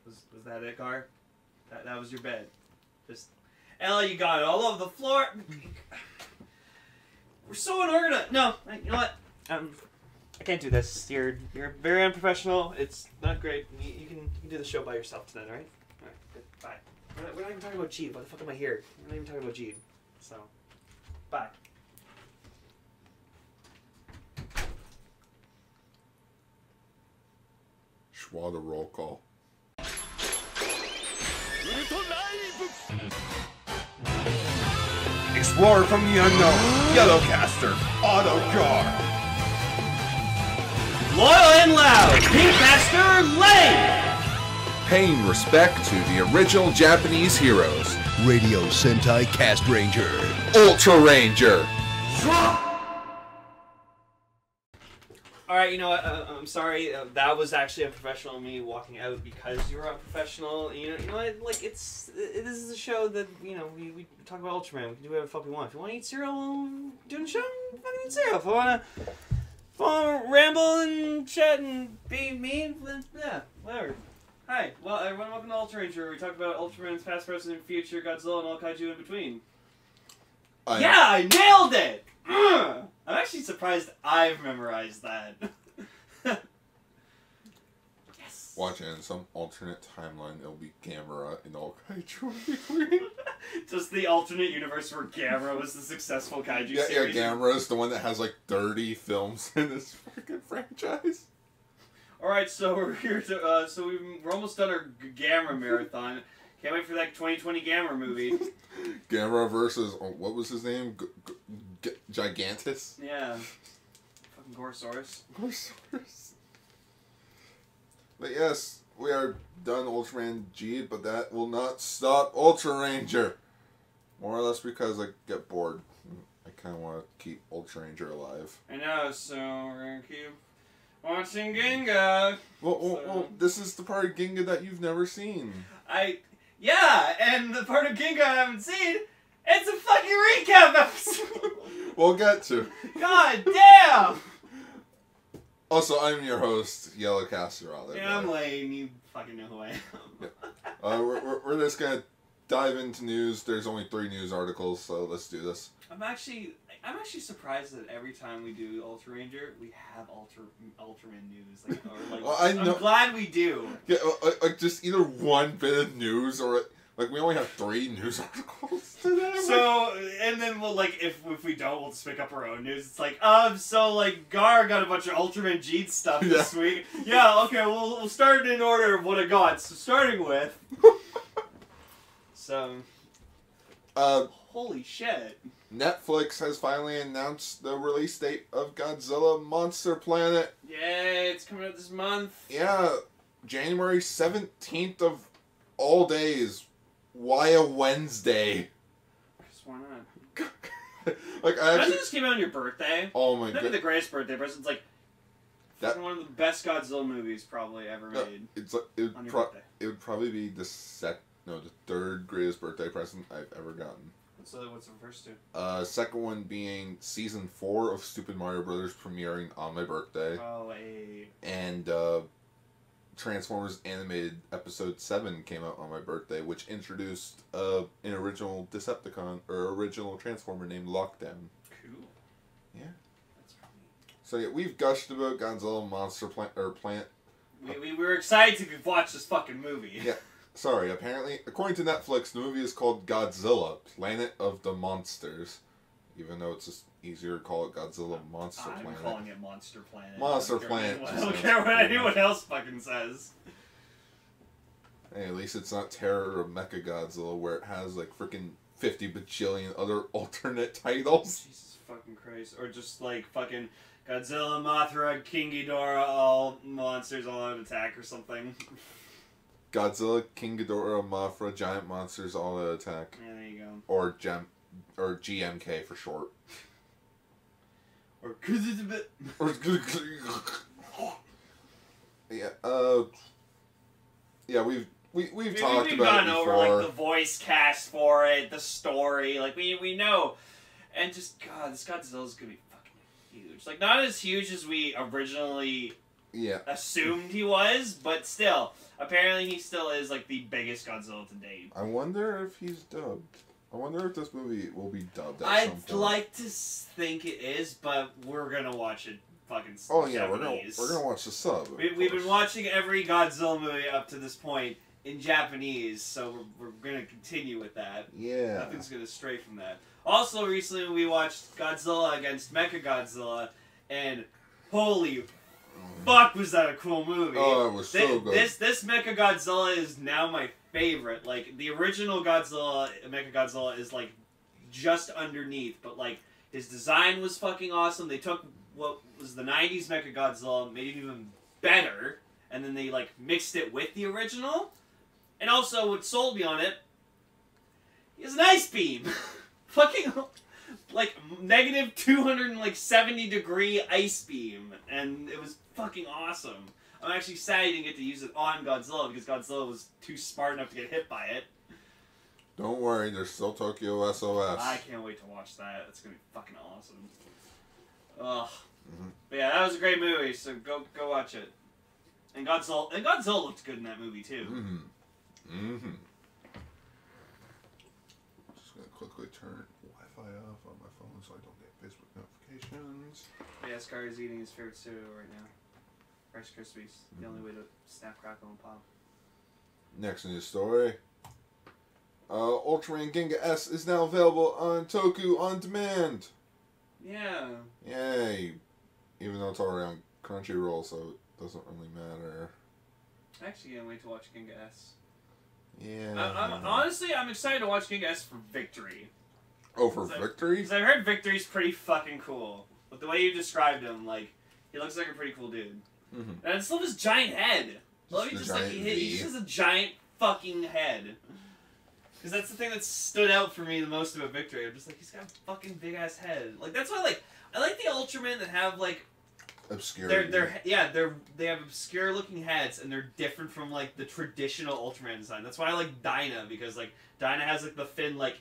Was that it, Gar? That was your bed. Just Ella, you got it all over the floor. We're so unorganized. No, you know what? I can't do this. You're very unprofessional. It's not great. You can do the show by yourself tonight, all right? All right, good. Bye. We're not even talking about Geed. Why the fuck am I here? We're not even talking about Geed. So, bye. Schwada roll call. Explorer from the unknown, Yellowcaster, Autocar. Loyal and loud, Pinkmaster Lane! Paying respect to the original Japanese heroes, Radio Sentai Castranger, Ultraranger. Alright, you know what, I'm sorry, that was actually unprofessional of me walking out because you were unprofessional. You know what, like, this is a show that, you know, we talk about Ultraman, we can do whatever the fuck we want. If you want to eat cereal while doing the show, fucking eat cereal. If I want to ramble and chat and be mean, then yeah, whatever. Hi, well, everyone, welcome to Ultraranger, where we talk about Ultraman's past, present, and future, Godzilla, and all kaiju in between. Yeah, I nailed it! I'm actually surprised I've memorized that. Yes! Watch it, in some alternate timeline, it'll be Gamera and all kaiju in between. Just the alternate universe where Gamera was the successful kaiju series. Yeah, Gamera is the one that has like 30 films in this freaking franchise. Alright, so we're here to, we're almost done our Gamera marathon. Can't wait for that 2020 Gamera movie. Gamera versus, what was his name? Gigantus? Yeah. Fucking Gorosaurus. Gorosaurus. But yes, we are done Ultraman Geed, but that will not stop Ultraranger. More or less because I get bored. I kind of want to keep Ultraranger alive. I know, so we're going to keep watching Ginga. Well, this is the part of Ginga that you've never seen. Yeah, and the part of Ginga I haven't seen, it's a fucking recap episode. We'll get to. God damn! Also, I'm your host, Yellowcaster. Yeah, I'm Lane. You fucking know who I am. Yeah. We're just gonna dive into news. There's only 3 news articles, so let's do this. I'm actually surprised that every time we do Ultraranger, we have Ultraman news. Well, I know. I'm glad we do. Yeah, like just either one bit of news or like we only have 3 news articles today. So and then we'll if we don't, we'll just pick up our own news. It's like so Gar got a bunch of Ultraman Geed stuff this week. Yeah, okay, we'll start in order of what I got. So starting with holy shit. Netflix has finally announced the release date of Godzilla Monster Planet. Yay, it's coming out this month. Yeah, January 17th of all days. Why a Wednesday? Because why not? Like, I actually... just came out on your birthday. Oh my god. That'd be the greatest birthday present. It's like one of the best Godzilla movies probably ever made. It's like, it would probably be the 3rd greatest birthday present I've ever gotten. What's the first 2? Second one being season 4 of Stupid Mario Brothers premiering on my birthday. Oh, hey. And Transformers Animated Episode 7 came out on my birthday, which introduced an original Decepticon, or original Transformer named Lockdown. Cool. Yeah. That's funny. So yeah, we've gushed about Godzilla Monster Planet. We were excited to watch this fucking movie. Yeah. Sorry, apparently, according to Netflix, the movie is called Godzilla, Planet of the Monsters. Even though it's just easier to call it Godzilla Monster Planet. I'm calling it Monster Planet. Monster Planet. I don't care what anyone else fucking says. Hey, at least it's not Terror of Mechagodzilla, where it has like freaking 50 bajillion other alternate titles. Jesus fucking Christ. Or just like fucking Godzilla, Mothra, King Ghidorah, all monsters all out of attack or something. Godzilla, King Ghidorah, Mothra, giant monsters all out of attack. Yeah, there you go. Or GMK for short. Or cause it's a bit. Yeah, we've talked we've about gone it over before. like the voice cast for it, the story, like we know, and just God, this Godzilla's gonna be fucking huge. Like not as huge as we originally assumed he was, but still, apparently he still is like the biggest Godzilla to date. I wonder if he's dubbed. I wonder if this movie will be dubbed at some point. I'd like to think it is, but we're gonna watch it fucking Japanese. we're gonna watch the sub. We've been watching every Godzilla movie up to this point in Japanese, so we're gonna continue with that. Yeah. Nothing's gonna stray from that. Also, recently we watched Godzilla against Mechagodzilla, and holy fuck, was that a cool movie! Oh, it was so good. This Mechagodzilla is now my favorite. Like the original Godzilla, Mechagodzilla is like just underneath, but like his design was fucking awesome. They took what was the '90s Mechagodzilla, made it even better, and then they like mixed it with the original. And also, what sold me on it is an ice beam. Fucking, like, negative 270-degree ice beam. And it was fucking awesome. I'm actually sad I didn't get to use it on Godzilla, because Godzilla was too smart enough to get hit by it. Don't worry, there's still Tokyo SOS. I can't wait to watch that. It's gonna be fucking awesome. Ugh. But yeah, that was a great movie, so go watch it. And Godzilla looked good in that movie, too. Just gonna quickly turn Wi-Fi off on my phone so I don't get Facebook notifications. Yeah, Scar is eating his favorite cereal right now. Rice Krispies. The only way to snap, crackle, and pop. Next news story. Ultraman Ginga S is now available on Toku On Demand. Yeah. Yay. Even though it's already on Crunchyroll, so it doesn't really matter. I actually can't wait to watch Ginga S. Yeah. Honestly, I'm excited to watch Ginga S for Victory. Oh, for Victory? Because I've heard Victory's pretty fucking cool. But the way you described him, like, he looks like a pretty cool dude. And I just love his giant head. He just has a giant fucking head. Because that's the thing that stood out for me the most about Victory. I'm just like, he's got a fucking big ass head. Like, that's why I like the Ultraman that have like obscure. They have obscure looking heads, and they're different from like the traditional Ultraman design. That's why I like Dyna, because like Dyna has like the fin like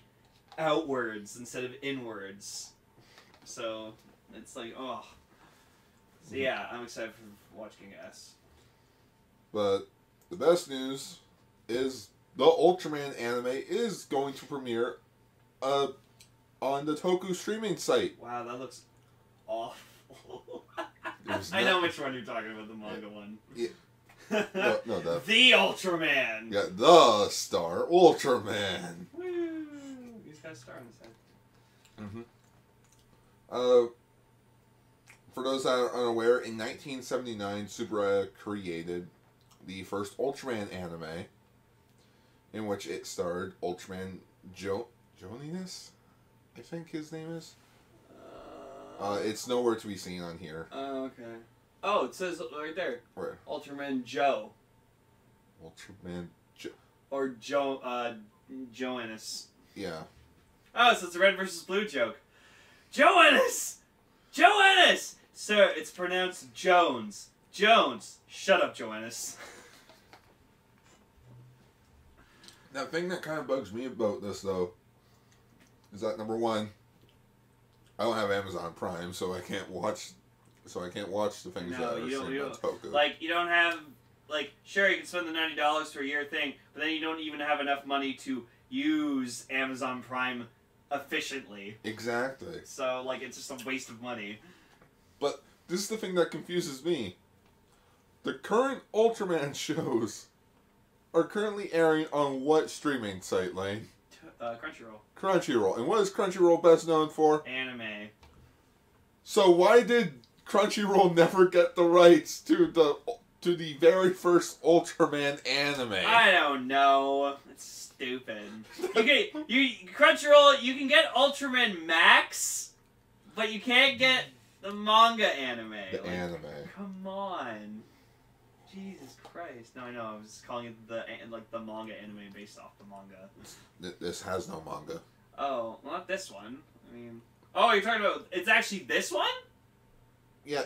outwards instead of inwards. So it's like, oh. So yeah, I'm excited for watching S. But the best news is the Ultraman anime is going to premiere on the Toku streaming site. Wow, that looks awful. I know which one you're talking about, the manga one. Yeah. No, the Ultraman! Yeah, the Star Ultraman! Woo! He's got a star on his head. For those that are unaware, in 1979, Subaraya created the first Ultraman anime, in which it starred Ultraman Joninus, I think his name is. It's nowhere to be seen on here. Oh, okay. Oh, it says right there. Where? Ultraman Joe. Ultraman Joe. Or Joannis. Yeah. Oh, so it's a red versus blue joke. Joannis! Joannis! Sir, it's pronounced Jones. Jones. Shut up, Joannis. Now, the thing that kind of bugs me about this, though, is that number one, I don't have Amazon Prime, so I can't watch the things that are streamed on Toku. Like, you don't have, like, sure, you can spend the $90 for a year thing, but then you don't even have enough money to use Amazon Prime efficiently. Exactly. So, like, it's just a waste of money. But this is the thing that confuses me. The current Ultraman shows are currently airing on what streaming site, Lane? Crunchyroll. Crunchyroll. And what is Crunchyroll best known for? Anime. So why did Crunchyroll never get the rights to the very first Ultraman anime? I don't know. It's stupid. Crunchyroll, you can get Ultraman Max, but you can't get the manga anime. The anime. Come on. Jesus Christ. No, I know. I was calling it the manga anime based off the manga. This has no manga. Oh, well, not this one. I mean... Oh, you're talking about... It's actually this one? Yeah,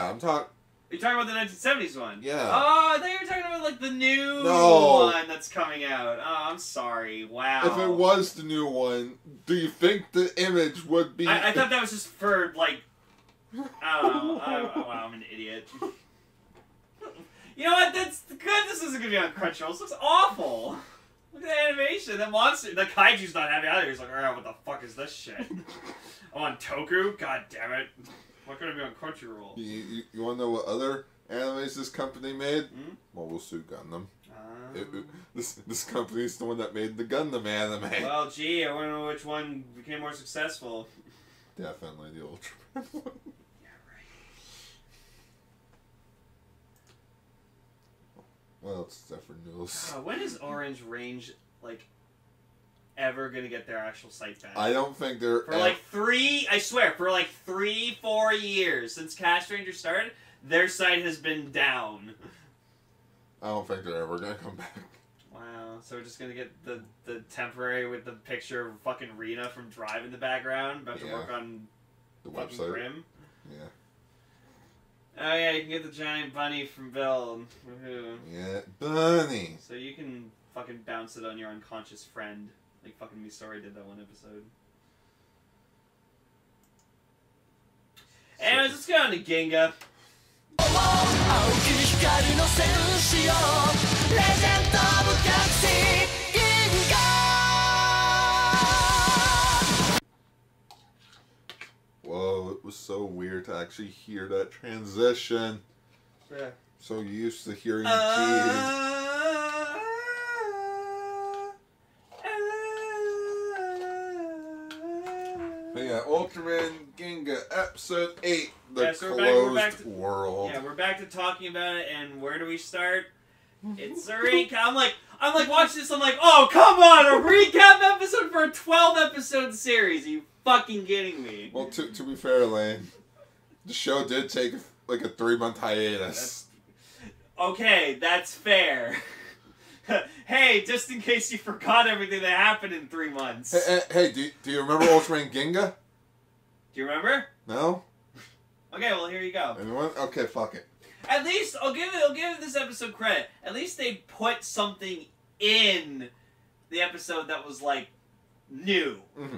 I'm talking... You're talking about the 1970s one? Yeah. Oh, I thought you were talking about, like, the new one that's coming out. Oh, I'm sorry. Wow. If it was the new one, do you think the image would be... I thought that was just for, like... I don't know. Wow, I'm an idiot. You know what? That's good. This isn't gonna be on Crunchyroll. This looks awful. Look at the animation. That monster, the kaiju's not happy either. He's like, alright, what the fuck is this shit? I'm on Toku? God damn it. Why couldn't it be on Crunchyroll? You want to know what other animes this company made? Mobile Suit Gundam. This company's the one that made the Gundam anime. Well, gee, I want to know which one became more successful. Definitely the Ultraman one. Yeah, right. Well, it's Zephyr News. When is Orange Range, like, ever gonna get their actual site back? I don't think they're... For like 3-4 years since Castranger started, their site has been down. I don't think they're ever gonna come back. Wow, so we're just gonna get the temporary with the picture of fucking Rena from Drive in the background, about to work on the fucking website. Grimm. Yeah. Oh yeah, you can get the giant bunny from Bill. Woohoo. Yeah, bunny. So you can fucking bounce it on your unconscious friend, like fucking Misori did that one episode. Anyways, let's go on to Ginga. Whoa, it was so weird to actually hear that transition. Yeah. So used to hearing Geed. But yeah, Ultraman Ginga Episode 8, The Closed World. Yeah, we're back to talking about it, and where do we start? It's a recap. I'm like watching this, I'm like, oh, come on, a recap episode for a 12-episode series. Are you fucking kidding me? Well, to be fair, Lane, the show did take like a 3-month hiatus. Okay, that's fair. Hey, just in case you forgot everything that happened in 3 months. Hey, do you remember Ultraman Ginga? Do you remember? No? Okay, well, here you go. Anyone? Okay, fuck it. At least, I'll give this episode credit. At least they put something in the episode that was, like, new. Mm-hmm.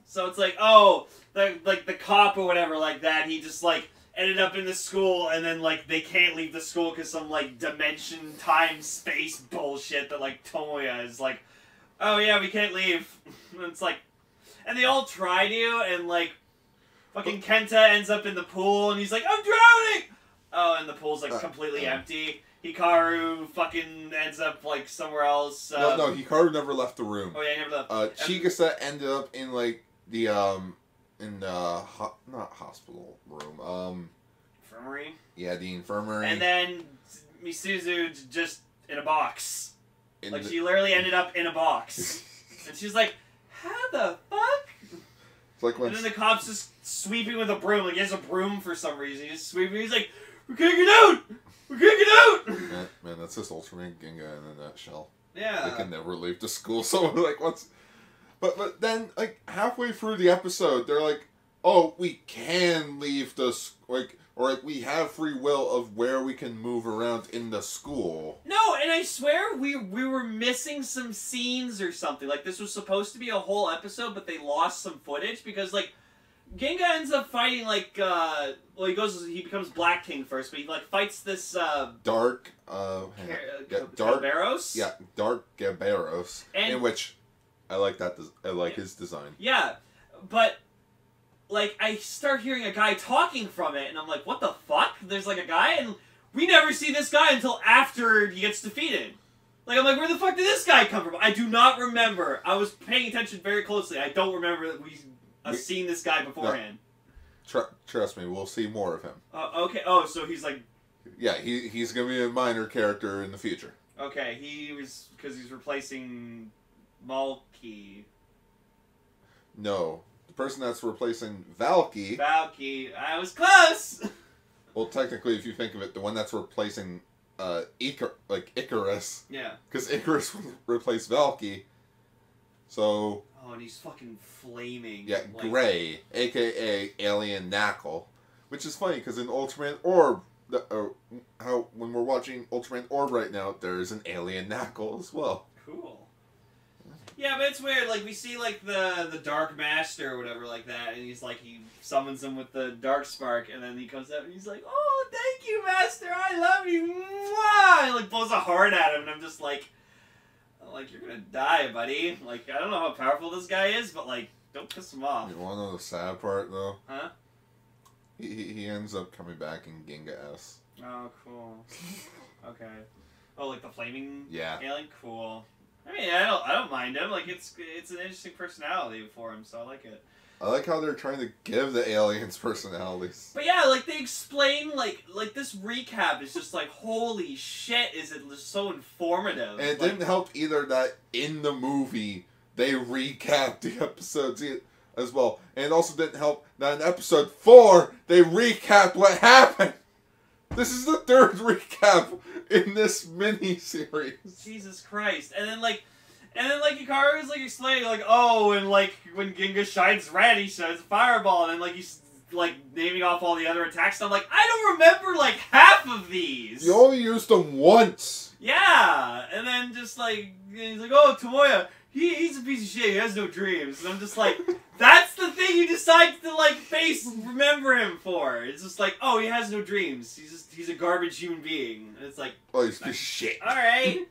So it's like, oh, the cop or whatever like that, he just, like, ended up in the school, and then, like, they can't leave the school because some, like, dimension, time, space bullshit that, like, Tomoya is like, oh, yeah, we can't leave. And it's like, and they all try to, and, like, fucking Kenta ends up in the pool, and he's like, I'm drowning! Oh, and the pool's, like, completely empty. Hikaru fucking ends up, like, somewhere else. No, Hikaru never left the room. Oh, yeah, he never left. Chigusa ended up in, like, the, not hospital room, infirmary? Yeah, the infirmary. And then Misuzu just in a box. She literally ended up in a box. And she's like, how the fuck? It's like when... And then the cop's just sweeping with a broom. Like, he has a broom for some reason. He's just sweeping. He's like, we can't get out! We can't get out! Man, that's just Ultraman Ginga in a nutshell. Yeah. They can never leave the school, so, like, what's... But then, like, halfway through the episode, they're like, oh, we can leave the... Like, or, like, we have free will of where we can move around in the school. No, and I swear we were missing some scenes or something. Like, this was supposed to be a whole episode, but they lost some footage because, like, Ginga ends up fighting, like, well, he becomes Black King first, but he, like, fights this, Dark, Gaberos? Yeah, Dark Gaberos, in which I like that, I like his design. Yeah, but, like, I start hearing a guy talking from it, and I'm like, what the fuck? There's, like, a guy, and we never see this guy until after he gets defeated. Like, I'm like, where the fuck did this guy come from? I do not remember. I was paying attention very closely. I don't remember that I've seen this guy beforehand. No. Trust me, we'll see more of him. Okay. Oh, so he's like... Yeah, he's going to be a minor character in the future. Okay, because he's replacing Malky. No. The person that's replacing Valky... I was close! Well, technically, if you think of it, the one that's replacing Icarus. Yeah. Because Icarus will replace Valky. So... Oh, and he's fucking flaming. Yeah, like... Gray, a.k.a. Alien Knuckle. Which is funny, because in Ultraman Orb, when we're watching Ultraman Orb right now, there's an Alien Knuckle as well. Cool. Yeah, but it's weird. Like we see like the Dark Master or whatever like that, and he's like he summons him with the Dark Spark, and then he comes up and he's like, "Oh, thank you, Master. I love you." Mwah! And like blows a heart at him, and I'm like, you're gonna die, buddy. Like I don't know how powerful this guy is, but like don't piss him off. You want to know the sad part though? Huh? He ends up coming back in Ginga S. Oh, cool. Okay. Oh, like the flaming Yeah. alien? Cool. I mean, I don't mind him. Like, it's an interesting personality for him, so I like it. I like how they're trying to give the aliens personalities. But yeah, like, they explain, like this recap is just like, holy shit, is it just so informative. And it didn't help either that in the movie, they recapped the episodes as well. And it also didn't help that in episode 4, they recapped what happened. This is the 3rd recap in this mini-series. Jesus Christ. And then Hikaru's like explaining like, oh, and like when Ginga shines red, he shines a fireball, and then like he's like naming off all the other attacks, and I'm like, I don't remember like half of these. You only used them once. Yeah. And then just like he's like, oh, Tomoya, he's a piece of shit, he has no dreams. And I'm just like, that's the thing you decide to like remember him for. It's just like, oh, he has no dreams. He's a garbage human being. And it's like, oh, he's a piece of shit. Alright.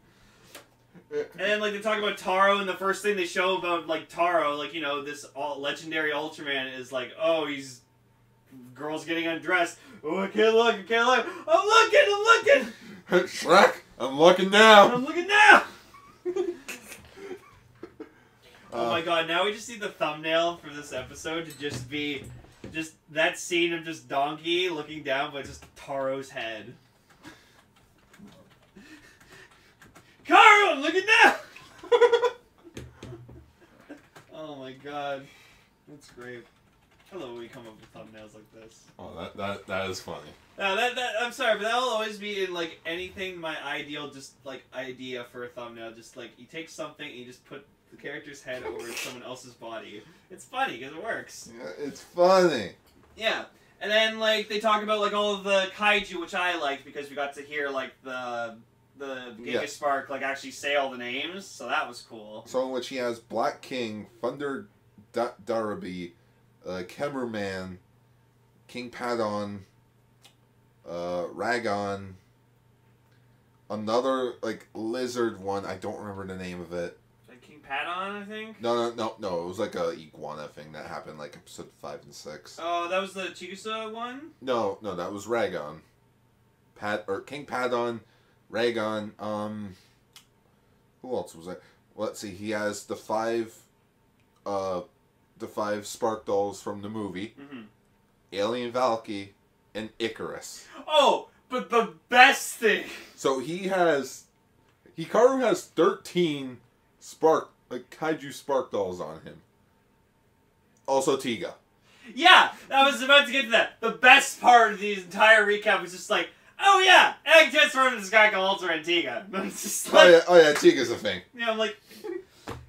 And then like they talk about Taro, and the first thing they show about like Taro, like, you know, this legendary Ultraman is like, oh, he's girls getting undressed. Oh, I can't look. I'm looking. Shrek, I'm looking now. I'm looking now. Oh my god, now we just need the thumbnail for this episode to just be that scene of just Donkey looking down, but just Taro's head. Karu, I'm looking now! Oh my god. That's great. I love when we come up with thumbnails like this. Oh, that is funny. No, I'm sorry, but that'll always be in like anything my ideal idea for a thumbnail. Just like you take something and you just put the character's head over someone else's body. It's funny because it works. Yeah, it's funny. Yeah. And then like they talk about like all of the kaiju, which I liked because we got to hear like the Giga Spark like actually say all the names, so that was cool. So in which he has Black King, Thunder Darabi, Kemmerman, King Padon, Ragon, another like lizard one. I don't remember the name of it. Like King Padon, I think. No. It was like a iguana thing that happened like episode 5 and 6. Oh, that was the Chigusa one. No, that was Ragon. King Padon, Ragon. Who else was there? Let's see. He has the five Spark Dolls from the movie. Mm-hmm. Alien Valky, and Icarus. Oh, but the best thing. So Hikaru has 13 kaiju Spark Dolls on him. Also Tiga. Yeah, I was about to get to that. The best part of the entire recap was just like, oh yeah, I transformed into this guy called Ultraman Tiga. It's just like, oh yeah, Tiga's a thing. Yeah, I'm like,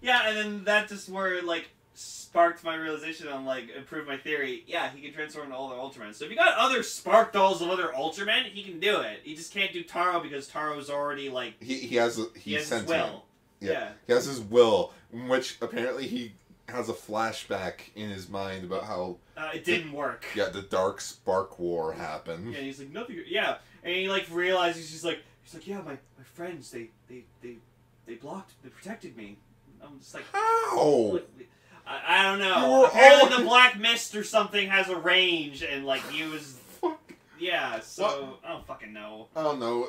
yeah, and then that just where like sparked my realization on like improved my theory. Yeah, he can transform into all the Ultraman. So if you got other Spark Dolls of other Ultraman, he can do it. He just can't do Taro because Taro's already like he has his will. Yeah, he has his will, in which apparently he has a flashback in his mind about how it didn't work. Yeah, the Dark Spark War happened. Yeah, he's like nothing. Yeah, and he like realizes he's like yeah, my friends they protected me. I'm just like how? Like, I don't know. Apparently the black mist or something has a range and like use. Yeah, so what? I don't fucking know. I don't know.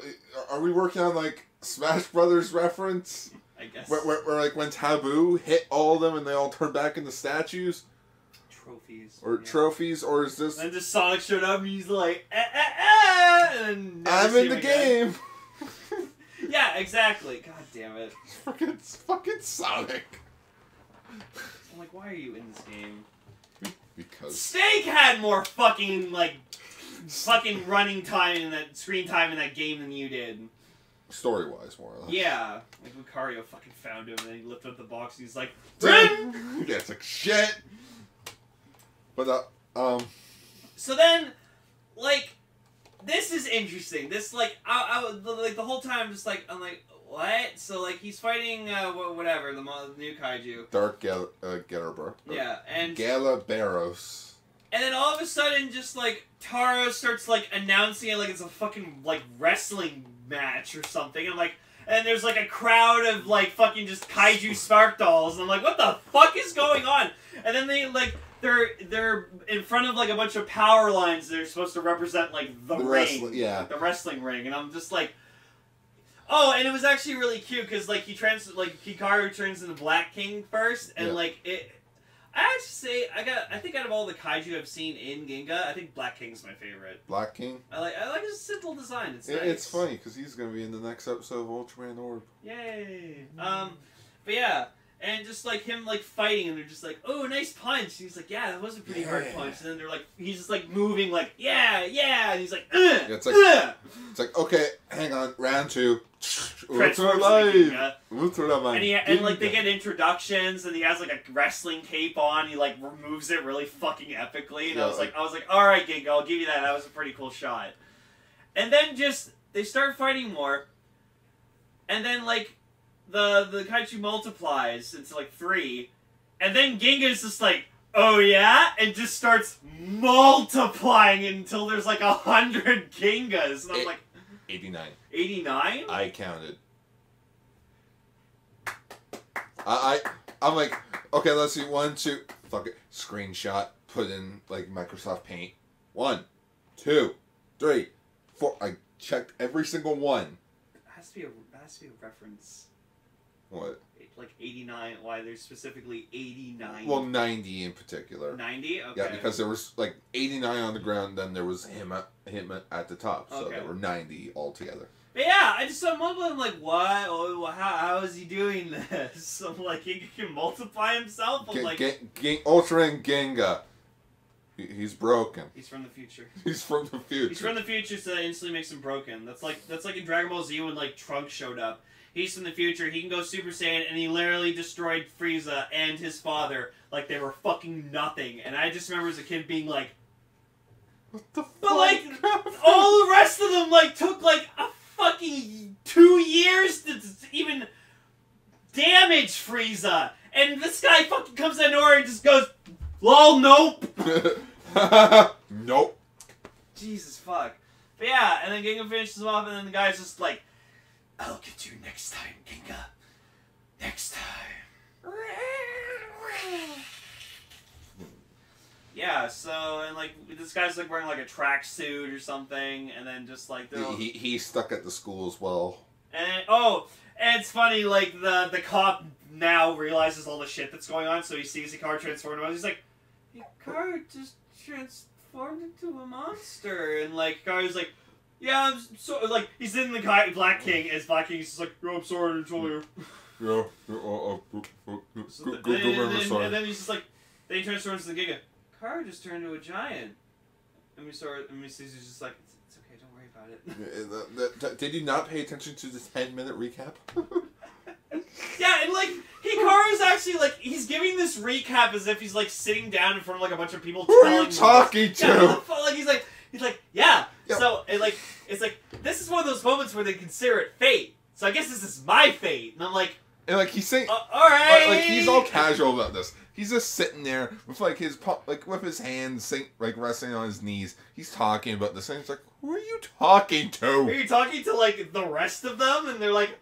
Are we working on like Smash Brothers reference? I guess. Where like when Taboo hit all of them and they all turned back into statues? Trophies. Or trophies, or is this... And just Sonic showed up and he's like, and I'm in the game! Yeah, exactly. God damn it. It's fucking Sonic. I'm like, why are you in this game? Because... Snake had more fucking, like, running time in that, screen time in that game than you did. Story-wise, more or less. Yeah. Like, Lucario fucking found him, and then he lifted up the box, and he's like, yeah, it's like, shit! But, So then, like, this this is interesting. This like like the whole time just like I'm like what? So like he's fighting whatever the new kaiju. Dark Gellerberg. Yeah, and Galaberos. And then all of a sudden, just like Taro starts like announcing it like it's a fucking like wrestling match or something. And like, and there's like a crowd of like fucking just kaiju spark dolls, and I'm like, what the fuck is going on? And then they're in front of like a bunch of power lines. They're supposed to represent like the ring, the wrestling ring, and I'm just like. Oh, and it was actually really cute because like Hikaru turns into Black King first, and like it. I actually say I think out of all the kaiju I've seen in Ginga, I think Black King's my favorite. Black King. I like his simple design. It's nice. It's funny because he's gonna be in the next episode of Ultraman Orb. Yay! But yeah. And just like him like fighting, and they're just like, "Oh, nice punch." And he's like, "Yeah, that was a pretty hard punch." And then they're like, he's just like moving, like, "Yeah, yeah." And he's like, "Ugh, yeah, it's like, okay, hang on, round 2. Ultraman. And like they get introductions, and he has like a wrestling cape on. He like removes it really fucking epically, and I was like, "All right, Ginga, I'll give you that. That was a pretty cool shot." And then just they start fighting more, and then like. The kaiju multiplies into like 3, and then Ginga's just like, oh yeah, and just starts multiplying until there's like 100 Gingas, and I'm like, 89. 89? I counted. I'm like, okay, let's see, 1, 2, fuck it, screenshot, put in like Microsoft Paint, 1, 2, 3, 4. I checked every single one. It has to be a reference. What? Like 89, why there's specifically 89? Well, 90 in particular. 90? Okay. Yeah, because there was like 89 on the ground, then there was him at the top, so there were 90 altogether. But yeah, I'm like, what? Oh, how is he doing this? I'm like, he can multiply himself? I'm like... Ultraman Ginga. He's broken. He's from the future. He's from the future. He's from the future, so that instantly makes him broken. That's like in Dragon Ball Z when like Trunks showed up. He's from the future, he can go Super Saiyan, and he literally destroyed Frieza and his father like they were fucking nothing. And I just remember as a kid being like... What the fuck? But like, all the rest of them like took like a fucking 2 years to even damage Frieza. And this guy fucking comes out of nowhere and just goes, lol, nope. Nope. Jesus fuck. But yeah, and then Ginga finishes him off, and then the guy's just like, I'll get you next time, Ginga. Next time. Yeah, so, and like, this guy's like wearing like a tracksuit or something, and then just like... He's stuck at the school as well. And, and it's funny, like, the cop now realizes all the shit that's going on, so he sees Hikaru transformed him, he's like, Hikaru just transformed into a monster, and like, Hikaru's like, yeah, I'm so, like, he's in the guy, Black King, as Black King, he's just like, oh, I'm sorry to tell you. Yeah, and then he's just like, then he transforms into the Giga. Hikaru just turned into a giant. And he's just like, it's okay, don't worry about it. Did you not pay attention to the 10-minute recap? Yeah, and like, Hikaru's actually like, he's giving this recap as if he's like sitting down in front of like a bunch of people. Who are you talking to? Yeah, like, he's like, yeah. Yep. So, and like, it's like, this is one of those moments where they consider it fate. So I guess this is my fate. And I'm like... And like, he's saying... alright! Like, he's all casual about this. He's just sitting there with like with his hands like resting on his knees. He's talking about this and it's like, who are you talking to? Are you talking to like the rest of them? And they're like,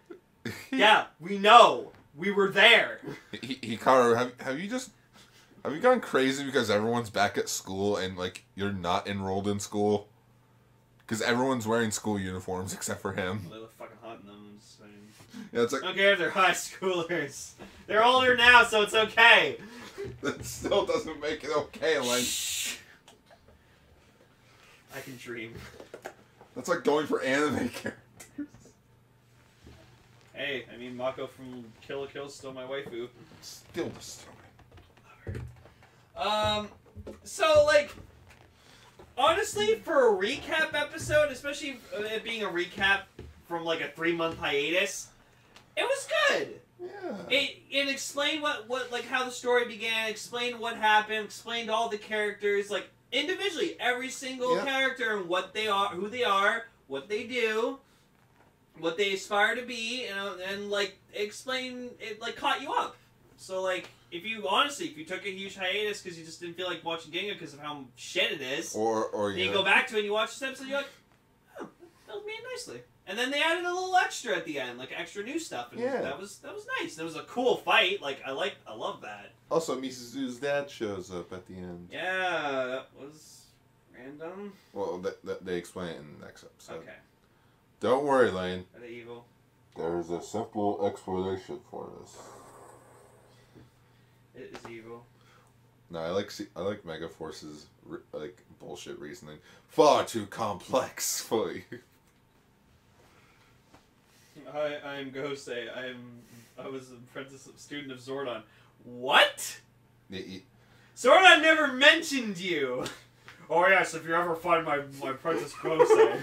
yeah, we know. We were there. Hikaru, have you gone crazy because everyone's back at school and like you're not enrolled in school? Because everyone's wearing school uniforms except for him. Well, they look fucking hot in them. Yeah, it's like, I don't care if they're high schoolers. They're older now, so it's okay. That still doesn't make it okay, like... I can dream. That's like going for anime characters. Hey, I mean, Mako from Kill la Kill is still my waifu. Still destroyed. So, like... Honestly, for a recap episode, especially it being a recap from, like, a 3-month hiatus, it was good. Yeah. It explained what like how the story began, explained what happened, explained all the characters. Like, individually, every single character and what they are, who they are, what they do, what they aspire to be, and like explain it, like caught you up. So like, if you took a huge hiatus because you just didn't feel like watching Ginga because of how shit it is, or you go back to it and you watch this episode, you're like, oh, that was made nicely. And then they added a little extra at the end, like extra new stuff, and that was nice. It was a cool fight. Like I love that. Also, Misuzu's dad shows up at the end. Yeah, that was random. Well, they explain it in the next episode. Okay. Don't worry, Lane. Are they evil? There's a simple explanation for this. It is evil. No, I like Megaforce's like bullshit reasoning. Far too complex for you. I'm Gosei. I was an apprentice student of Zordon. What? Zordon never mentioned you. Oh yes, if you ever find my apprentice Gosei.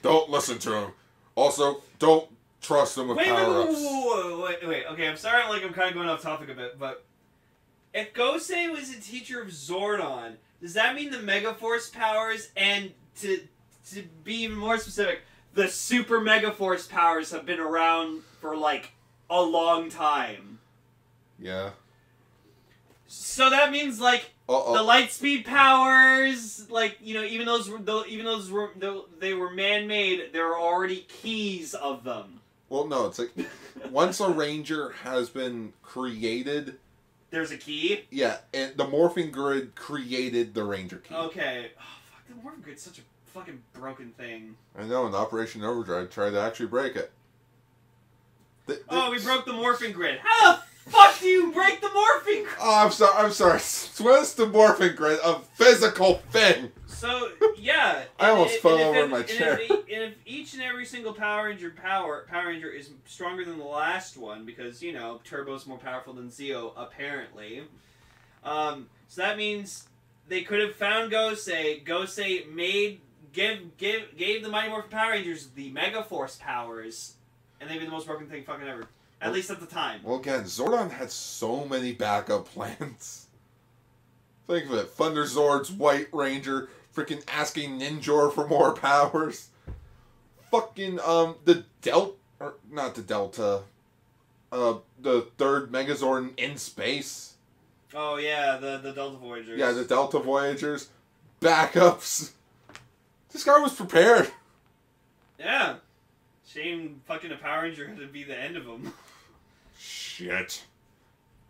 Don't listen to him. Also, don't trust him with power-ups. Wait. Okay, I'm sorry. I'm kind of going off topic a bit, but if Gosei was a teacher of Zordon, does that mean the Megaforce powers and to be even more specific, the Super Megaforce powers have been around for like a long time? Yeah. So that means like the Lightspeed powers, like even those they were man-made, there were already keys of them. Well, no, it's like once a Ranger has been created, there's a key. Yeah, and the Morphing Grid created the Ranger key. Okay. Oh, fuck, the Morphing Grid's such a fucking broken thing. I know, and Operation Overdrive tried to actually break it. We broke the Morphing Grid. How the fuck do you break the Morphing Grid? Oh, I'm sorry. What's the Morphing Grid? A physical thing. So, yeah. I almost fell over my chair. And if each and every single Power Ranger is stronger than the last one, because, Turbo's more powerful than Zeo, apparently. So that means they could have found Gosei. Gosei gave the Mighty Morphin Power Rangers the Megaforce powers, and they'd be the most broken thing fucking ever. At least at the time. Well, again, Zordon had so many backup plans. Think of it. Thunder Zord's White Ranger, freaking asking Ninjor for more powers. Fucking, not the Delta. The third Megazord in space. Oh, yeah, the Delta Voyagers. Yeah, the Delta Voyagers. Backups. This guy was prepared. Yeah. Shame fucking a Power Ranger had to be the end of him. Shit.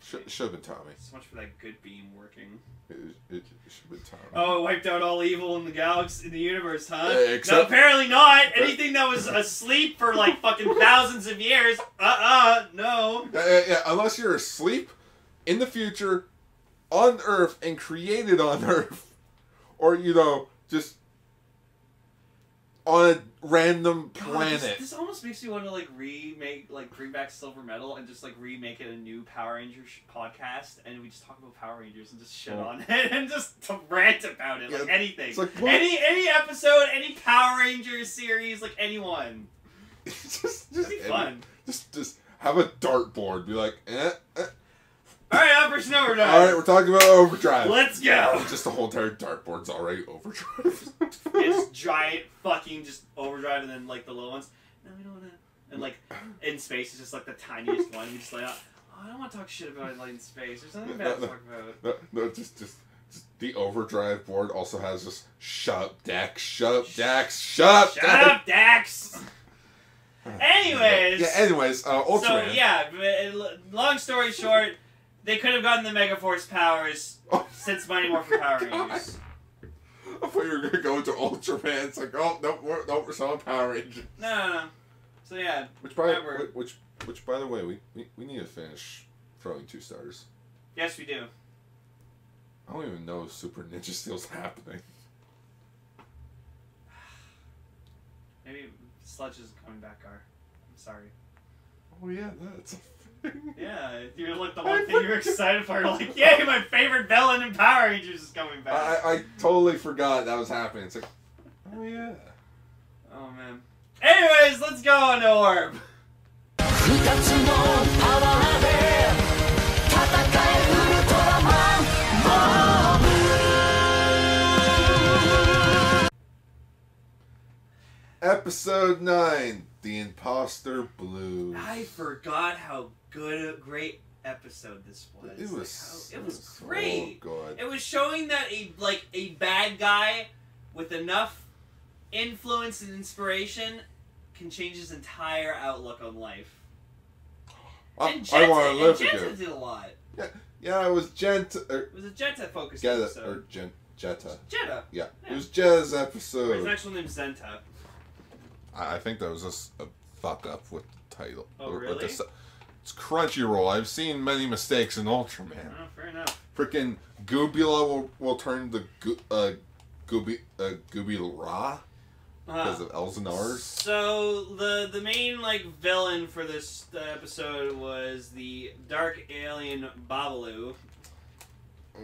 Should have been Tommy. So much for that good beam working. It should have been Tommy. Oh, it wiped out all evil in the galaxy, in the universe, huh? Except, no, apparently not. Anything that was asleep for like fucking thousands of years. No. Yeah, unless you're asleep in the future on Earth and created on Earth, or just on a random planet. This almost makes me want to bring back Silver Metal and just remake it a new Power Rangers podcast, and we just talk about Power Rangers and just shit on it and just rant about it, anything. It's like, any episode, any Power Rangers series, anyone. It'd be fun. Just have a dartboard. Be like, Alright, Operation Overdrive. Alright, we're talking about Overdrive. Let's go. Just the whole entire dartboard's already Overdrive. It's giant fucking just Overdrive, and then the little ones. No, we don't want to. And in space is just the tiniest one. We just oh, I don't want to talk shit about in space. There's nothing bad to talk about. No, just the Overdrive board also has just shut up Dax, shut up Dax, shut up Dax. Anyways. Ultraman. So yeah, long story short, they could have gotten the Megaforce powers since Mighty Morphin Power Rangers. I thought you were going to go into Ultraman. It's like, oh, no, we're selling Power Rangers. No. So yeah, which by the way, we need to finish throwing 2 stars. Yes, we do. I don't even know if Super Ninja Steel's happening. Maybe Sludge is coming back, I'm sorry. Oh yeah, that's a thing. Yeah, you're the one thing you're excited for. You're yay, my favorite villain in Power Rangers is coming back. I totally forgot that was happening. It's like, oh yeah. Oh man. Anyways, let's go on to Orb. Episode 9, The Imposter Blues. I forgot how great episode this was. It was. It was great. So good. It was showing that a bad guy with enough influence and inspiration can change his entire outlook on life. I want to live again. Jetta did a lot. Yeah, it was Jetta. It was a Jetta focused Jetta, episode. or Jetta. Jetta. Yeah, it was Jetta's episode. His actual name's Zenta. I think that was just a fuck up with the title. Oh, really? It's Crunchyroll. I've seen many mistakes in Ultraman. Oh, fair enough. Freaking Goobula will turn to Goobila because of L's and R's. So the main villain for this episode was the dark alien Babalu,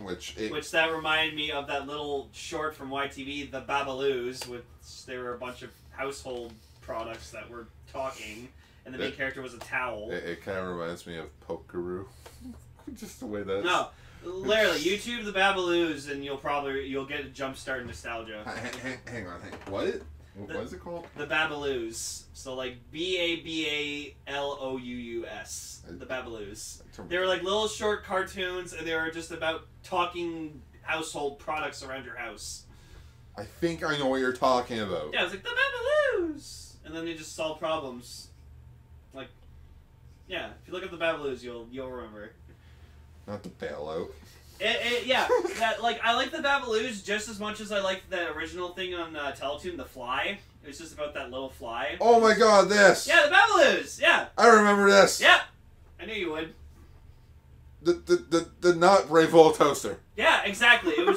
which that reminded me of that little short from YTV, the Babaloos, which they were a bunch of household products that were talking, and the main character was a towel. It kind of reminds me of Pokeroo. Just the way that. No, literally, YouTube the Babaloos, and you'll get a jump start nostalgia. Hang on. What? What is it called? The Babaloos. So BABALOUUS. The Babaloos. They were little short cartoons, and they were just about talking household products around your house. I think I know what you're talking about. Yeah, it's the Babaloos, and then they just solve problems. Yeah, if you look up the Babaloos, you'll remember. Not the bailout. Yeah, I like the Babaloos just as much as I like the original thing on Teletoon, the fly. It was just about that little fly. Oh my god, this! Yeah, the Babaloos! Yeah! I remember this! Yeah! I knew you would. The not Brave Little Toaster. Yeah, exactly. It was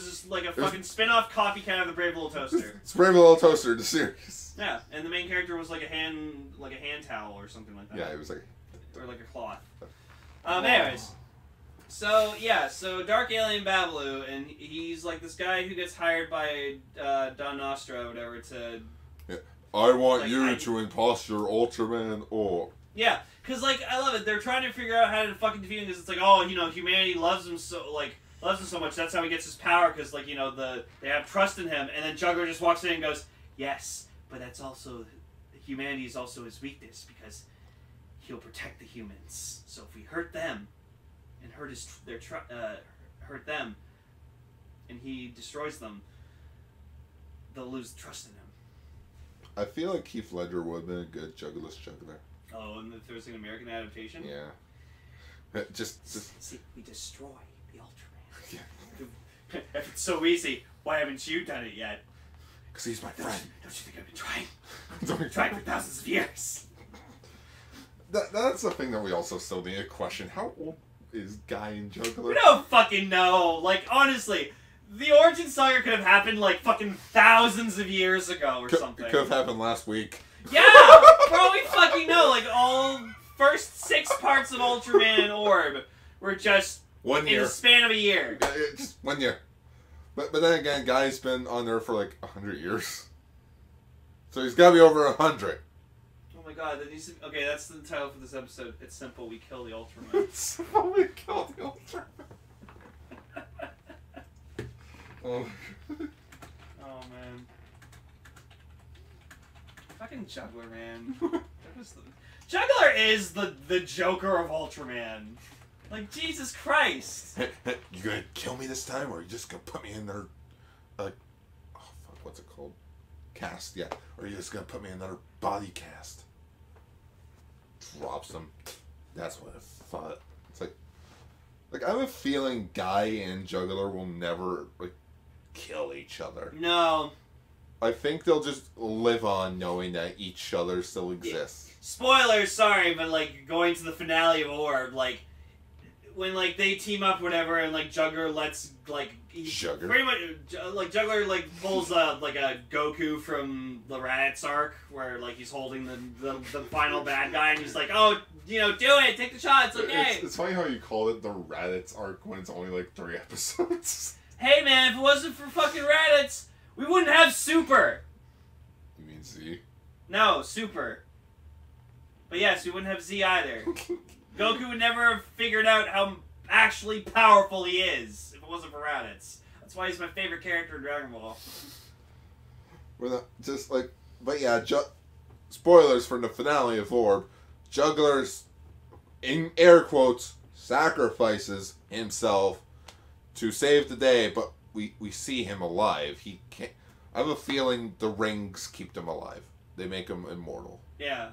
just a fucking spin-off copycat of the Brave Little Toaster. It's Brave Little Toaster, the series. Yeah, and the main character was like a hand towel or something like that. Yeah, it was like... Or like a cloth. Anyways. So Dark Alien Babalu, and he's like this guy who gets hired by Don Nostra or whatever to... Yeah. I want you to imposter Ultraman Orb. Yeah, because I love it. They're trying to figure out how to fucking defeat him because it's humanity loves him so much. That's how he gets his power because they have trust in him. And then Juggler just walks in and goes, yes, but that's also humanity is also his weakness because he'll protect the humans. So if we hurt them and hurt them, and he destroys them, they'll lose trust in him. I feel like Keith Ledger would have been a good Juggler. Oh, and if there was an American adaptation? Yeah. Just... See, we destroy the Ultraman. Yeah. If it's so easy, why haven't you done it yet? Because he's my friend. Don't you think I've been trying? I've been trying for thousands of years. That's the thing that we also still need to question. How old is Guy in Juggler? We don't fucking know. Honestly, the origin saga could have happened fucking thousands of years ago or something. It could have happened last week. Yeah! Bro, we fucking know. All first 6 parts of Ultraman Orb were just 1 year. In the span of a year. Yeah, just 1 year. But then again, Guy's been on there for 100 years. So he's got to be over 100. Oh my god, okay, that's the title for this episode. It's simple, we kill the Ultraman. It's simple, we kill the Ultraman. Oh man. Fucking Juggler, man. Juggler is the Joker of Ultraman. Jesus Christ. You gonna kill me this time, or you just gonna put me in their, oh fuck, what's it called? Cast, yeah. Or you just gonna put me in their body cast. Drops them. That's what I thought. It's like I have a feeling Guy and Juggler will never, kill each other. No. I think they'll just live on knowing that each other still exists. Spoilers, sorry, but going to the finale of Orb, when they team up, whatever, and Juggler lets Juggler. Pretty much Juggler pulls a Goku from the Raditz arc where he's holding the final bad guy and he's oh do it, take the shot, it's okay. It's funny how you call it the Raditz arc when it's only 3 episodes. Hey man, if it wasn't for fucking Raditz, we wouldn't have Super. You mean Z? No, Super. But yes, we wouldn't have Z either. Goku would never have figured out how actually powerful he is if it wasn't for Raditz. That's why he's my favorite character in Dragon Ball. Just like, but yeah, spoilers for the finale of Orb. Juggler's, in air quotes, sacrifices himself to save the day, but we see him alive. He can't. I have a feeling the rings keep him alive. They make him immortal. Yeah.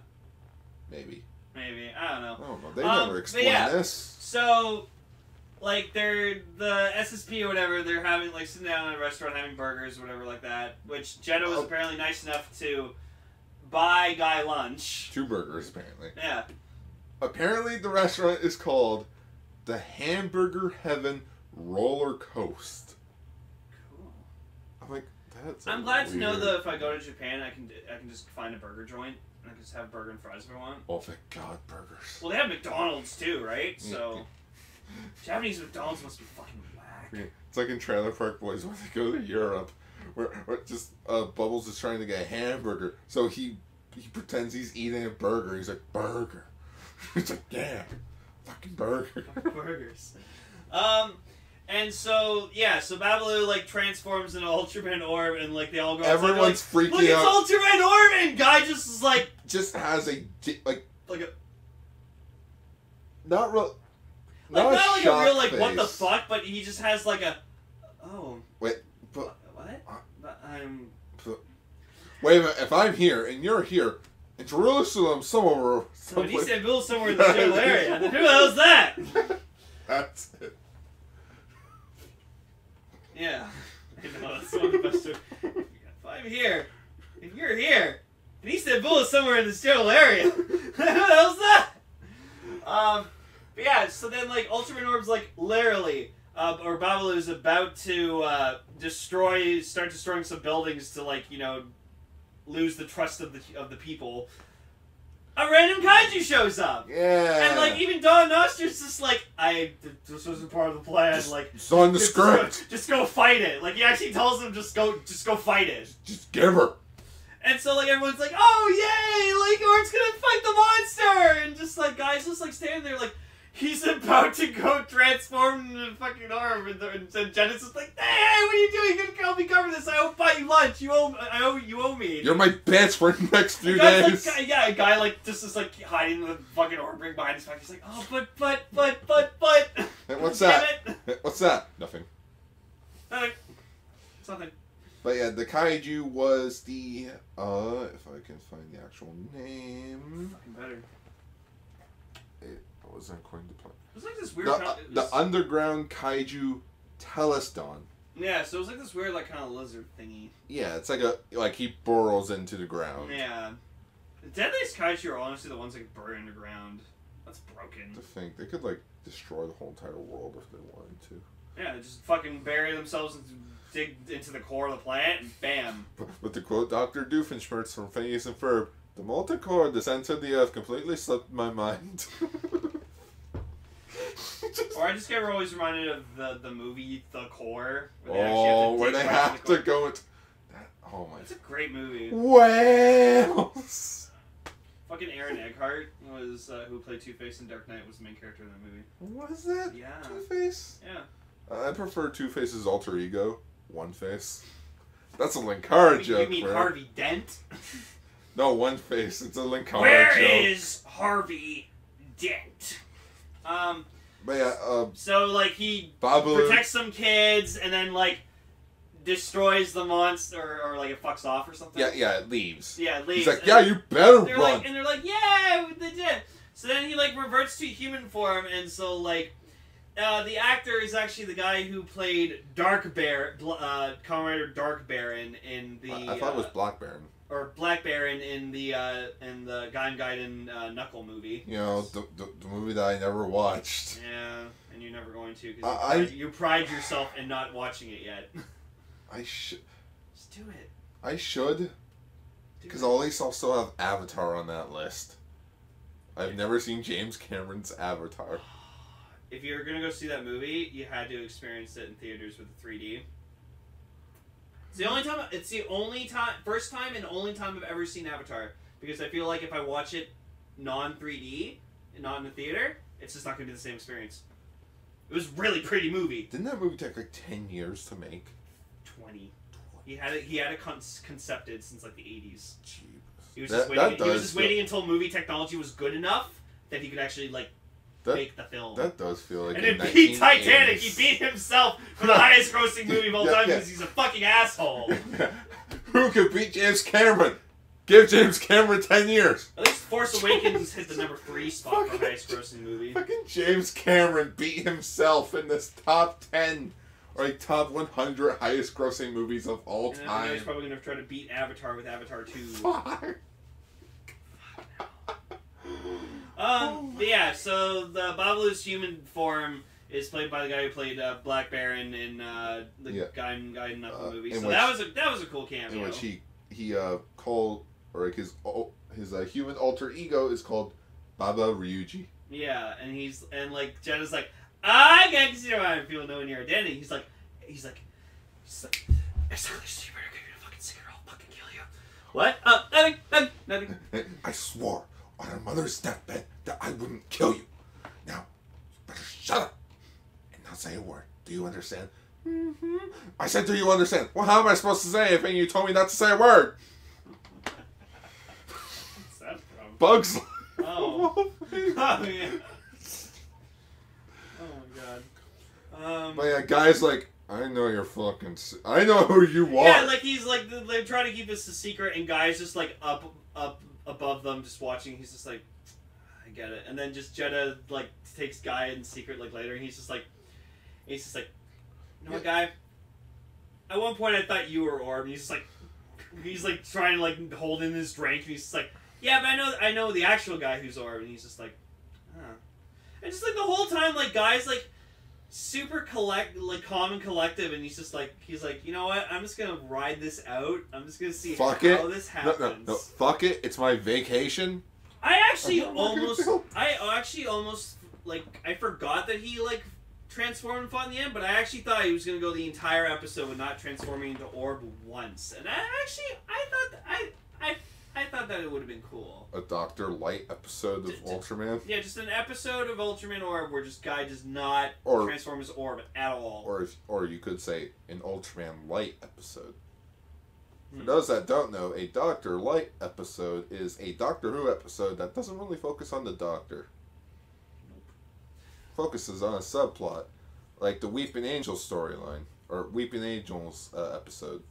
Maybe. I don't know. I don't know. They never explain this. So, like, they're the SSP or whatever. They're having like sitting down in a restaurant having burgers or whatever like that. Which Jenna was apparently nice enough to buy Guy lunch. 2 burgers apparently. Yeah. Apparently the restaurant is called the Hamburger Heaven Roller Coast. Cool. I'm like, that's. I'm glad to know that if I go to Japan, I can just find a burger joint and I can just have burger and fries if I want. Oh, thank God, burgers. Well, they have McDonald's too, right? So Japanese McDonald's must be fucking whack. It's like in Trailer Park Boys when they go to Europe, where just Bubbles is trying to get a hamburger, so he pretends he's eating a burger. He's like, burger. It's like, yeah, fucking burger. Burgers. And so Babalu like transforms into Ultraman Orb, and like they all go. Everyone's freaking Look, out. It's Ultraman Orb, and Guy just is like has a like a not real. Not like a real like face. what the fuck, but he just has like a wait, but what? I'm wait a minute. If I'm here and you're here in Jerusalem, somewhere in Istanbul, somewhere in the general area, then who the hell's that? That's it. Yeah, I know that's one of the best. If I'm here, if you're here, in Istanbul, somewhere in this general area, who the hell's that? But yeah, so then like Ultraman Orb's like literally, or Babalu's about to start destroying some buildings to like lose the trust of the people. A random kaiju shows up. Yeah. And like even Don Noster's just like, this wasn't part of the plan. It's on the script. Just go fight it. Like he actually tells them just go fight it. Just give her. And so like everyone's like, oh yay! Like Orb's gonna fight the monster, and just like guys just like standing there like he's about to go transform into a fucking Orb, and Genesis is like, hey, what are you doing? You're gonna help me cover this? I owe buy you lunch. You owe me. You're my bitch for the next few days. Like, a guy like just is like hiding the fucking Orb ring behind his back. He's like, oh, but. Hey, what's that? Hey, what's that? Nothing. Nothing. It's nothing. But yeah, the kaiju was the if I can find the actual name. Fucking better. I wasn't going to play. It was like this weird. The underground kaiju Teleston. Yeah, so it was like this weird like kind of lizard thingy. Yeah, it's like he burrows into the ground. Yeah. The deadliest kaiju are honestly the ones that get buried underground. That's broken. To think they could like destroy the whole entire world if they wanted to. Yeah, just fucking bury themselves and dig into the core of the planet and bam. But to quote Dr. Doofenshmirtz from Phineas and Ferb, the multicore descent to the earth completely slipped my mind. Or I just get always reminded of the movie The Core. Where they have to go into that. Oh my! It's a great movie. Whales. Fucking Aaron Eckhart was who played Two-Face in Dark Knight was the main character in that movie. What is that? Yeah. Two-Face. Yeah. I prefer Two-Face's alter ego, One Face. That's a Linkara joke. You mean Harvey Dent? No, One Face. It's a Linkara joke. Where is Harvey Dent? But yeah, so like he Babalu protects some kids and then like destroys the monster or like it fucks off or something. Yeah, it leaves. Yeah, it leaves. He's like, yeah, you better run. And they're like, yeah, they did. So then he like reverts to human form, and so like the actor is actually the guy who played Dark Bear, Kamen Rider Dark Baron in the. I thought it was Black Baron. Or Black Baron in the Gaiden Gaiden Knuckle movie. You know, the movie that I never watched. Yeah, and you're never going to because you pride yourself in not watching it yet. I should. Just do it. I should. Because at least I'll still have Avatar on that list. I've never seen James Cameron's Avatar. If you're gonna go see that movie, you had to experience it in theaters with the 3D. It's the only time, first time and only time I've ever seen Avatar. Because I feel like if I watch it non-3D, and not in the theater, it's just not going to be the same experience. It was a really pretty movie. Didn't that movie take like 10 years to make? 20. He had it concepted since like the 80s. Jeez. He was just waiting. He was just waiting until movie technology was good enough that he could actually like make the film. That does feel like. And then beat Titanic. He beat himself for the highest grossing movie of all time because he's a fucking asshole. Who could beat James Cameron? Give James Cameron 10 years. At least Force Awakens hit the number 3 spot for highest grossing movie. Fucking James Cameron beat himself in this top 10 or like top 100 highest grossing movies of all time. He's probably gonna try to beat Avatar with Avatar 2. Fuck. But yeah, so the Babalu's human form is played by the guy who played Black Baron in the guy in the movie. So that was a cool cameo. In which he called, or like his human alter ego is called Baba Ryuji. Yeah, and like Jedda's like, I can't consider why people knowing your identity. He's like, exactly, so you better give me a fucking cigarette, I'll fucking kill you. What? Nothing. I swore on our mother's deathbed that I wouldn't kill you. Now, you better shut up and not say a word. Do you understand? Mm-hmm. I said, do you understand? Well, how am I supposed to say it if you told me not to say a word? What's that from? Bugs. Oh. Oh, yeah. Oh, my God. But yeah, guys like, I know you're fucking... I know who you are. Yeah, like he's like, they're trying to keep this a secret, and guys just like up above them just watching. He's just like, I get it. And then just Jeddah like takes Guy in secret like later, and he's just like, you know what, Guy? At one point I thought you were Orb, and he's like trying to like hold in his drink, and he's just like, yeah, but I know the actual guy who's Orb, and he's just like, huh. And just like the whole time, like Guy's like super calm and collective, and he's like, you know what? I'm just gonna ride this out. I'm just gonna see how this happens. No, fuck it. It's my vacation. I actually almost like I forgot that he like transformed and fought in the end, but I actually thought he was gonna go the entire episode with not transforming into Orb once, and I thought that it would have been cool. A Dr. Light episode of Ultraman? Yeah, just an episode of Ultraman Orb where just Guy does not transform his Orb at all. Or you could say an Ultraman Light episode. For those that don't know, a Dr. Light episode is a Doctor Who episode that doesn't really focus on the Doctor. Focuses on a subplot, like the Weeping Angels storyline, or Weeping Angels episode.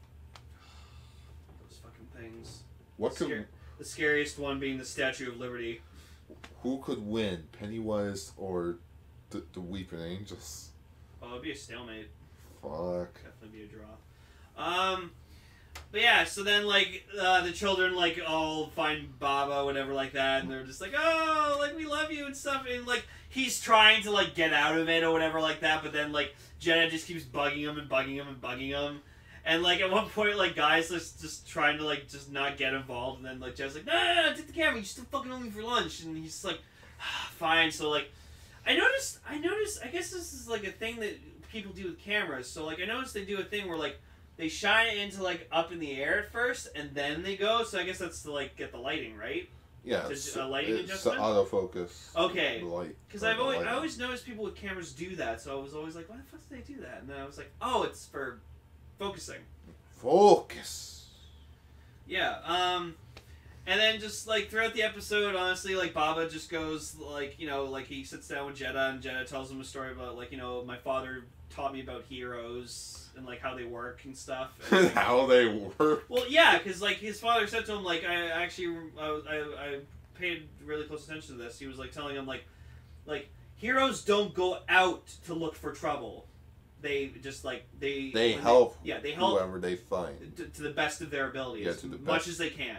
Those fucking things. The scariest one being the Statue of Liberty. Who could win, Pennywise or the Weeping Angels? Oh, it'd be a stalemate. Fuck. Definitely be a draw. But yeah, so then like the children like all find Baba, whatever like that, and they're just like, oh, like we love you and stuff, and like he's trying to like get out of it or whatever like that, but then like Jenna just keeps bugging him and bugging him and bugging him. And, like, at one point, like, Guy's just trying to, like, just not get involved. And then, like, Jed's like, no, take the camera. You still fucking owe me for lunch. And he's just like, fine. So, like, I noticed, I guess this is, like, a thing that people do with cameras. So, like, I noticed they do a thing where, like, they shine it into, like, up in the air at first. And then they go. So, I guess that's to, like, get the lighting, right? Yeah. It's a lighting adjustment? It's autofocus. Okay. The light. Because I always noticed people with cameras do that. So, I was always like, why the fuck do they do that? And then I was like, oh, it's for focusing. Focus. Yeah, and then just, like, throughout the episode, honestly, like, Baba just goes, like, you know, like, he sits down with Jeddah, and Jeddah tells him a story about, like, you know, my father taught me about heroes, and, like, how they work and stuff. And, like, how they work? Well, yeah, because, like, his father said to him, like, I paid really close attention to this. He was, like, telling him, like, heroes don't go out to look for trouble. They just like they help. They help whoever they find to the best of their abilities, as much as they can,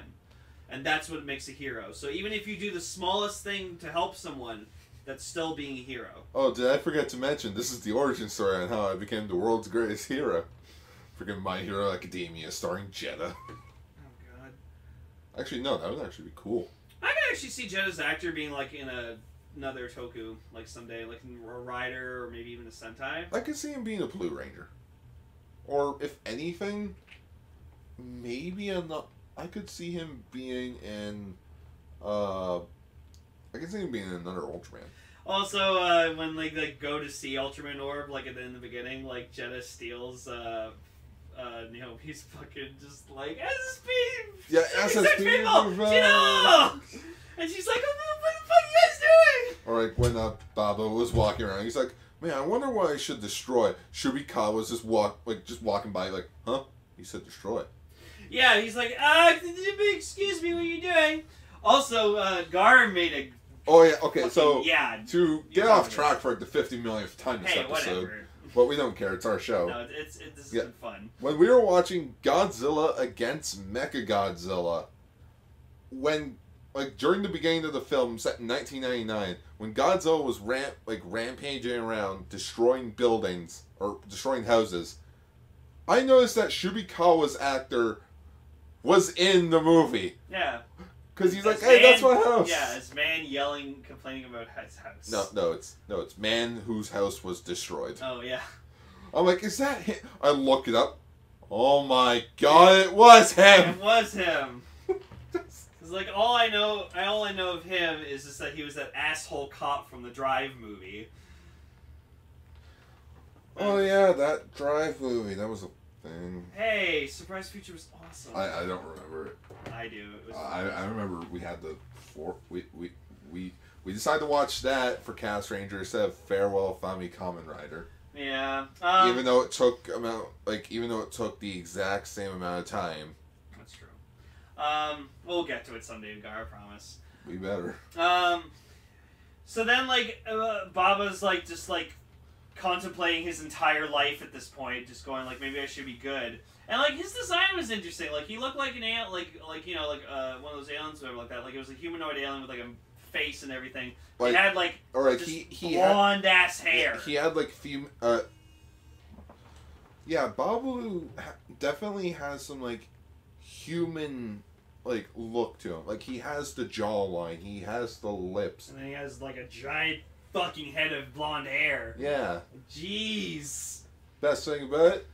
and that's what makes a hero. So even if you do the smallest thing to help someone, that's still being a hero. Oh, did I forget to mention? This is the origin story on how I became the world's greatest hero. Freaking My Hero Academia, starring Jeddah. Oh God. Actually, no, that would actually be cool. I could actually see Jeddah's actor being like in another Toku, like someday, like in a Rider or maybe even a Sentai. I could see him being a Blue Ranger, or if anything, maybe I could see him being in. I could see him being in another Ultraman. Also, when like they go to see Ultraman Orb, like in the beginning, like Jeddah steals He's fucking just like, SSP! Yeah, SSP! People! And she's like, what the fuck are you guys doing? Or like when Baba was walking around, he's like, man, I wonder what I should destroy. Shubika was just walking by, like, huh? He said destroy. Yeah, he's like, excuse me, what are you doing? Also, Gar made a... Oh, yeah, okay, so, yeah, to get off track for like the 50 millionth time this episode, whatever. But we don't care, it's our show. No, this has been fun. When we were watching Godzilla against Mechagodzilla, during the beginning of the film, set in 1999, when Godzilla was rampaging around, destroying buildings, or destroying houses, I noticed that Shubikawa's actor was in the movie. Yeah. Because he's like, hey, that's my house. Yeah, it's man yelling, complaining about his house. No, it's man whose house was destroyed. Oh, yeah. I'm like, is that him? I look it up. Oh my god, it was him! It was him. Cause like all I know of him is just that he was that asshole cop from the Drive movie. Oh yeah, that Drive movie. That was a thing. Hey, Surprise Future was awesome. I don't remember it. I do. It was I remember we had we decided to watch that for Cast Ranger instead of Farewell Fami Kamen Rider. Yeah. Even though it took the exact same amount of time. That's true. We'll get to it someday, Gar, I promise. We better. So then, Baba's, just, contemplating his entire life at this point, just going, maybe I should be good. And, his design was interesting. He looked like an alien, one of those aliens, whatever, like that. It was a humanoid alien with, a face and everything. He had, he blonde-ass hair. He had, yeah, Babu definitely has some, human... look to him. He has the jawline, he has the lips. And then he has, a giant fucking head of blonde hair. Yeah. Jeez. Best thing about it,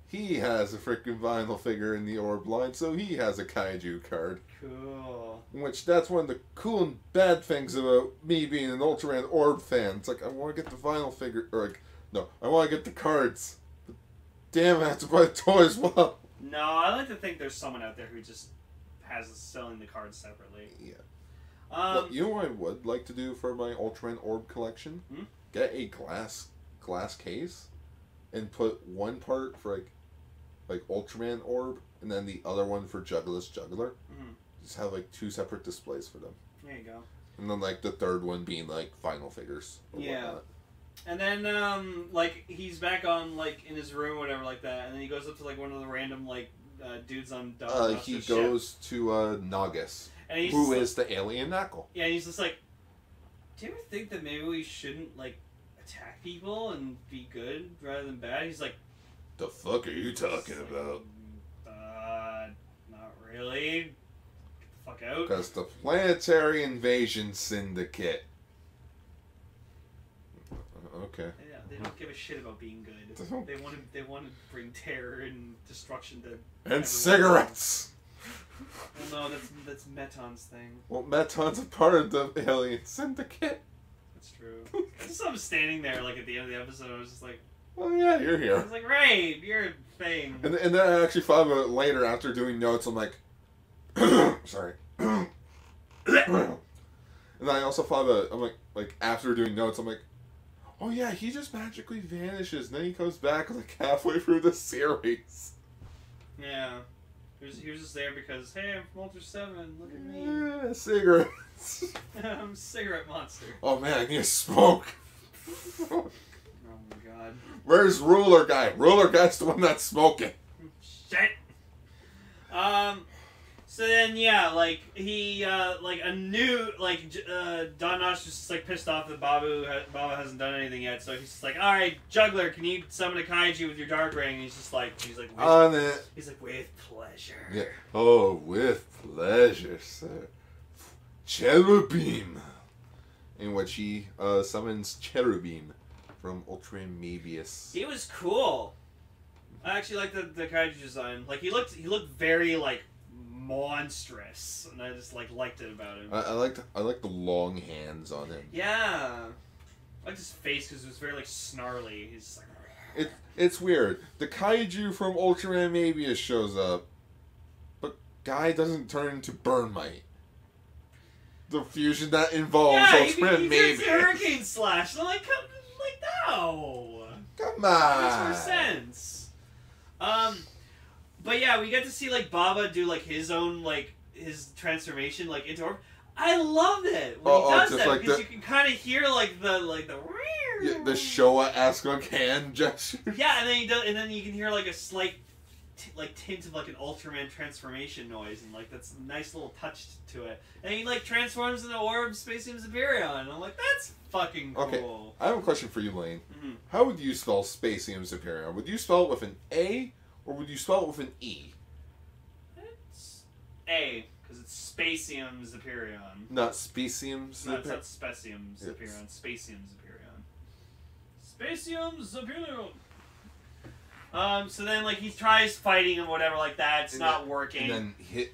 he has a freaking vinyl figure in the Orb line, so he has a kaiju card. Cool. Which, that's one of the cool and bad things about me being an Ultraman Orb fan. It's I want to get the vinyl figure, no, I want to get the cards. But damn, I have to buy the toy as well. No, I like to think there's someone out there who just has selling the cards separately. Yeah. You know what I would like to do for my Ultraman Orb collection? Hmm? Get a glass case and put one part for Ultraman Orb and then the other one for Juggler's Juggler. Mm-hmm. Just have two separate displays for them. There you go. And then the third one being final figures. Yeah. Whatnot. And then he's back on in his room or whatever like that, and then he goes up to one of the random dudes on he goes to Nagus, and who is the alien Knuckle. Yeah, and he's just like, do you ever think that maybe we shouldn't attack people and be good rather than bad? He's like, the fuck are you talking about? Not really. Get the fuck out. Because the Planetary Invasion Syndicate. Okay. Yeah, they don't give a shit about being good. They want to bring terror and destruction to everyone. Cigarettes. Well, no, that's Meton's thing. Well, Meton's a part of the Alien Syndicate. That's true. Just I'm standing there at the end of the episode. I was just like, oh yeah, you're here. I was like, right, you're a thing. And then I actually thought about it later after doing notes. I'm like, sorry. And I also thought about it. I'm like after doing notes, I'm like, oh yeah, he just magically vanishes, and then he comes back halfway through the series. Yeah. He was just there because, hey, I'm from Ultra 7, look at me. Yeah, cigarettes. I'm a cigarette monster. Oh man, I need to smoke. Oh my god. Where's Ruler Guy? Ruler Guy's the one that's smoking. Shit. So then, yeah, he, a new, Don Knotts just, pissed off that Baba hasn't done anything yet, so he's just alright, Juggler, can you summon a kaiju with your dark ring? And he's like, on it. He's like, with pleasure. Yeah. Oh, with pleasure, sir. Cherubim. In which he, summons Cherubim from Ultraman Mebius. He was cool. I actually like the kaiju design. He looked very, monstrous, and I just liked it about him. I liked the long hands on him. Yeah, I liked his face because it was very snarly. He's just It's weird. The kaiju from Ultraman Mabius shows up, but Guy doesn't turn into Burnmite. The fusion that involves Ultraman Mabius. He Hurricane Slash. I'm like, no. Come on. That makes more sense. But yeah, we get to see like Baba do like his own like his transformation like into Orb. I love it when he does that like because you can kind of hear like the Showa-esque hand gesture. Yeah, and then he does, and then you can hear like a slight tint of like an Ultraman transformation noise, and like that's a nice little touch to it. And he like transforms into Orb Spacium Superion, and I'm like, that's fucking cool. Okay, I have a question for you, Lane. Mm-hmm. How would you spell Spacium Superion? Would you spell it with an A or would you spell it with an E? It's A. Because it's Spacium Superion. Not Spacium Superion? No, it's not Spacium Superion. It's Spacium Superion. Spacium Superion! So then, like, he tries fighting and whatever like that. It's not working. And then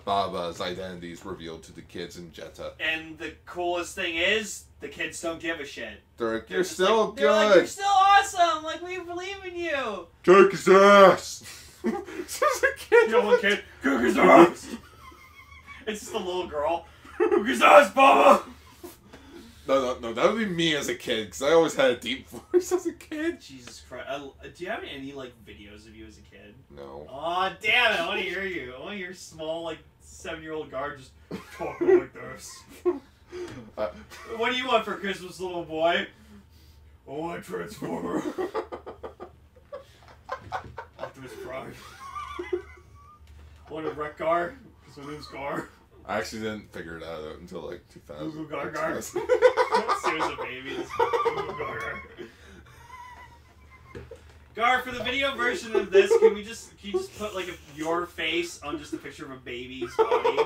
Baba's identity is revealed to the kids in Jetta. And the coolest thing is, the kids don't give a shit. They're like, you're still good. They're like, you're still awesome. Like, we believe in you. Kick his ass. This is a kid. You know one kid, kick his ass. It's just a little girl. Kick his ass, Baba. No, that would be me as a kid, because I always had a deep voice as a kid. Jesus Christ. Do you have any, like, videos of you as a kid? No. Aw, damn it, I want to hear you. I want to hear small, like, 7-year-old guard just talking like this. What do you want for Christmas, little boy? I want a Transformer. Optimus Prime. I want a wreck car, because my name's Gar. I actually didn't figure it out until like 2000. Google Gar. Seriously, baby. Google Gar. Gar, for the video version of this, can you just put like your face on just a picture of a baby's body?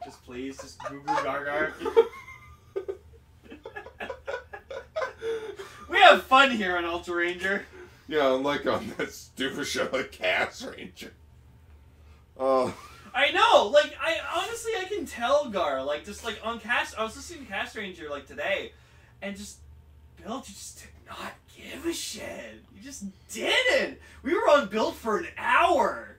Just please, just Google Gar. We have fun here on Ultraranger. Yeah, unlike on that stupid show like Castranger. I know, like, I can tell, Gar, like, just, like, on I was listening to Castranger, like, today, and just, Bill, you just did not give a shit. You just didn't. We were on Build for an hour.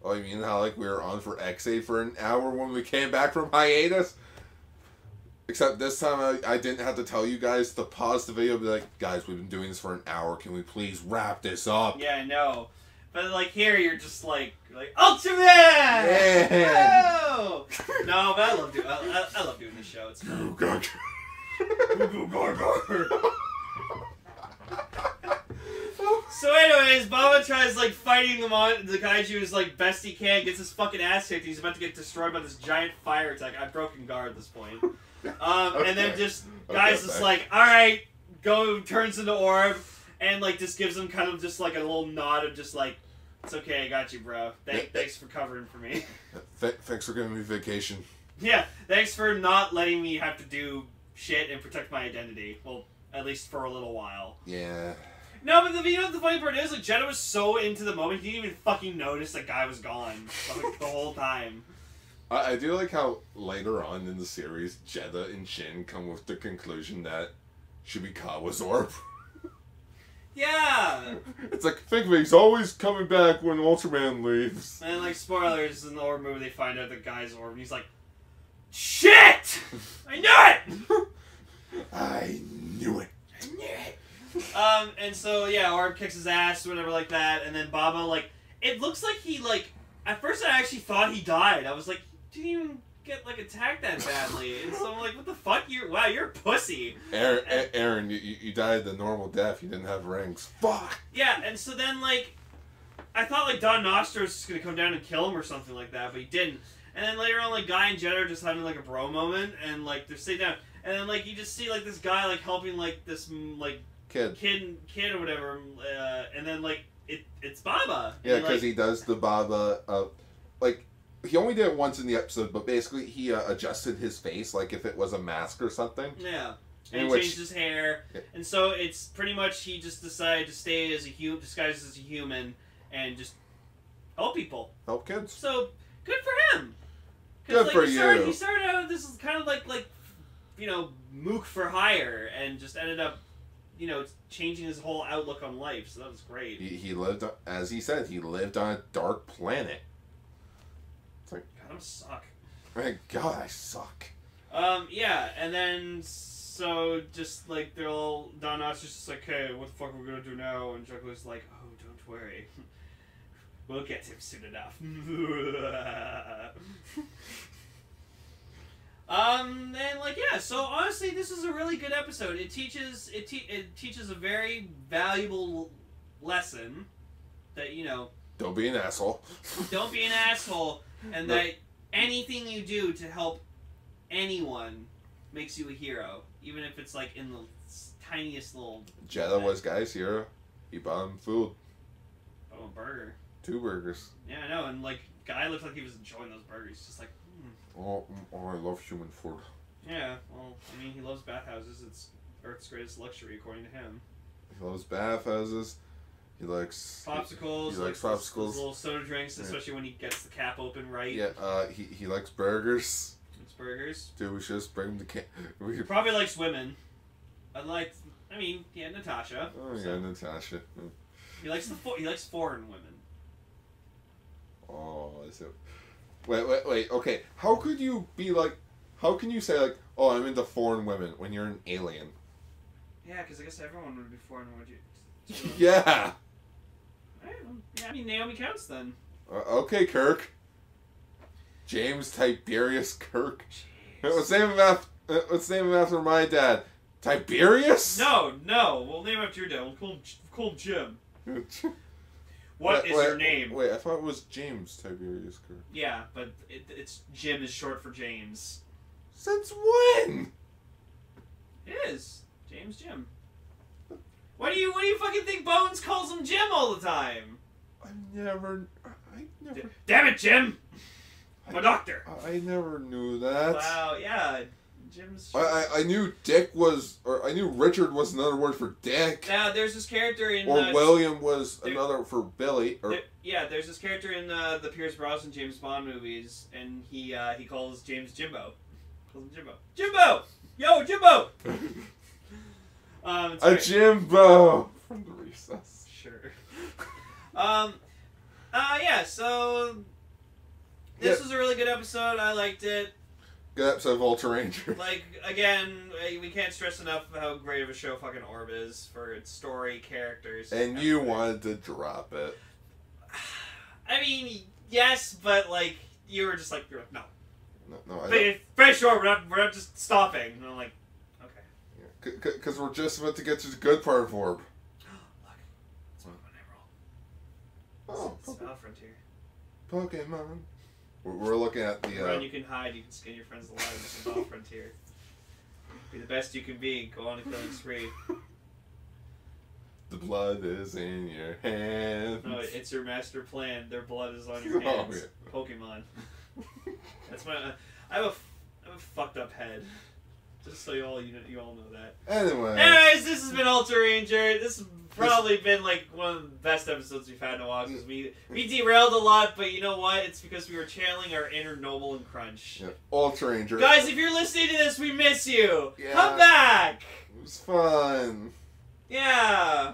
Oh, you mean how, like, we were on for XA for an hour when we came back from hiatus? Except this time I didn't have to tell you guys to pause the video and be like, guys, we've been doing this for an hour. Can we please wrap this up? Yeah, I know. But, like, here you're just like Ultraman! Yeah! Whoa! No, but I love doing this show. It's fun. Gar. So anyways, Baba tries, like, fighting the kaiju as, like, best he can, gets his fucking ass kicked, he's about to get destroyed by this giant fire attack. I've broken Gar at this point. And then just, guys just like, alright, go, turns into Orb, and, like, just gives him kind of just, like, a little nod of just, like, it's okay, I got you, bro. Thanks for covering for me. Thanks for giving me vacation. Yeah, thanks for not letting me have to do shit and protect my identity. Well, at least for a little while. Yeah. No, but the funny part is, like, Jenna was so into the moment, he didn't even fucking notice that guy was gone like, the whole time. I do like how later on in the series, Jeddah and Shin come with the conclusion that Shibikawa's Orb. Yeah! It's like, think of it, he's always coming back when Ultraman leaves. And, like, spoilers, in the Orb movie, they find out the guy's Orb, and he's like, shit! I knew it! I knew it. And so, yeah, Orb kicks his ass, whatever like that, and then Baba, like, it looks like he, like, at first I actually thought he died. I was like, he didn't even get, like, attacked that badly. And so I'm like, what the fuck? You're a pussy. Aaron, you died the normal death. You didn't have rings. Fuck! Yeah, and so then, like, I thought, like, Don Nostro was just gonna come down and kill him or something like that, but he didn't. And then later on, like, Guy and Jet are just having, like, a bro moment, and, like, they're sitting down. And then, like, you just see, like, this guy, like, helping, like, this, like, kid or whatever, and then, like, it's Baba. Yeah, because he does the Baba, like, he only did it once in the episode, but basically he adjusted his face, like if it was a mask or something. Yeah. And he changed his hair. Yeah. And so it's pretty much he just decided to stay as a disguised as a human, and just help people. Help kids. So, good for him. Good like, for you. He started out this kind of like, you know, mook for hire, and just ended up you know, changing his whole outlook on life. So that was great. He lived, as he said, he lived on a dark planet. It's like, God, I'm suck. my God, I suck. Yeah, and then so just like they're all Don Knotts just like, hey, what the fuck are we gonna do now? And Juggler's like, oh, don't worry, we'll get him soon enough. And like yeah, so honestly, this is a really good episode. It teaches it teaches a very valuable lesson that you know. Don't be an asshole. Don't be an asshole, and that anything you do to help anyone makes you a hero, even if it's like in the tiniest little. Jeddah was Guy's hero. He bought him food. Oh, a burger. 2 burgers. Yeah, I know, and like Guy looked like he was enjoying those burgers, just like. Oh, I love human food. Yeah, well, I mean, he loves bathhouses. It's Earth's greatest luxury, according to him. He loves bathhouses. He likes popsicles. He likes those popsicles. little soda drinks, especially when he gets the cap open right. Yeah, he likes burgers. It's burgers. Dude, we should just bring him to He probably likes women. I mean, yeah, Natasha. Oh yeah, so. Natasha. He likes he likes foreign women. Oh, is it? Wait. Okay, how could you be like? How can you say like, oh, I'm into foreign women when you're an alien? Yeah, because I guess everyone would be foreign, would you? Yeah. Yeah, I mean Naomi counts then. Okay, Kirk. James Tiberius Kirk. Jeez. Let's name him after my dad. Tiberius? No. We'll name him after your dad. We'll call him Jim. What is your name? Wait, I thought it was James Tiberius Kirk. Yeah, but it's Jim is short for James. Since when? It is James Jim. What do you fucking think Bones calls him Jim all the time? I never. Damn it, Jim! I'm a doctor. I never knew that. Wow, yeah, Jim's. I knew Dick was, or I knew Richard was another word for Dick. Now there's this character in. Or William was another for Billy. Or yeah, there's this character in the Pierce Brosnan James Bond movies, and he calls James Jimbo. Calls him Jimbo. Jimbo! Yo, Jimbo! A Jimbo from the recess. Sure. Yeah. So this was a really good episode. I liked it. Good episode of Ultraranger. Like again, we can't stress enough how great of a show fucking Orb is for its story, characters. And you wanted to drop it. I mean, yes, but like you're like no. No. Finish Orb. We're not just stopping. And I'm like. Because we're just about to get to the good part of Orb. Look, it's Pokemon Emerald. Oh, it's Battle Frontier. Pokemon. We're looking at the. Run, you can hide. You can skin your friends alive. It's Battle Frontier. Be the best you can be. Go on a killing spree. The blood is in your hands. No, it's your master plan. Their blood is on your hands. Yeah. Pokemon. That's my. I have a fucked up head. Just so you all know that. Anyways, this has been Ultraranger. This has probably been like one of the best episodes we've had in a while because we derailed a lot, but you know what? It's because we were channeling our inner Noble and Crunch. Yeah. Ultraranger. Guys, if you're listening to this, we miss you. Yeah. Come back. It was fun. Yeah.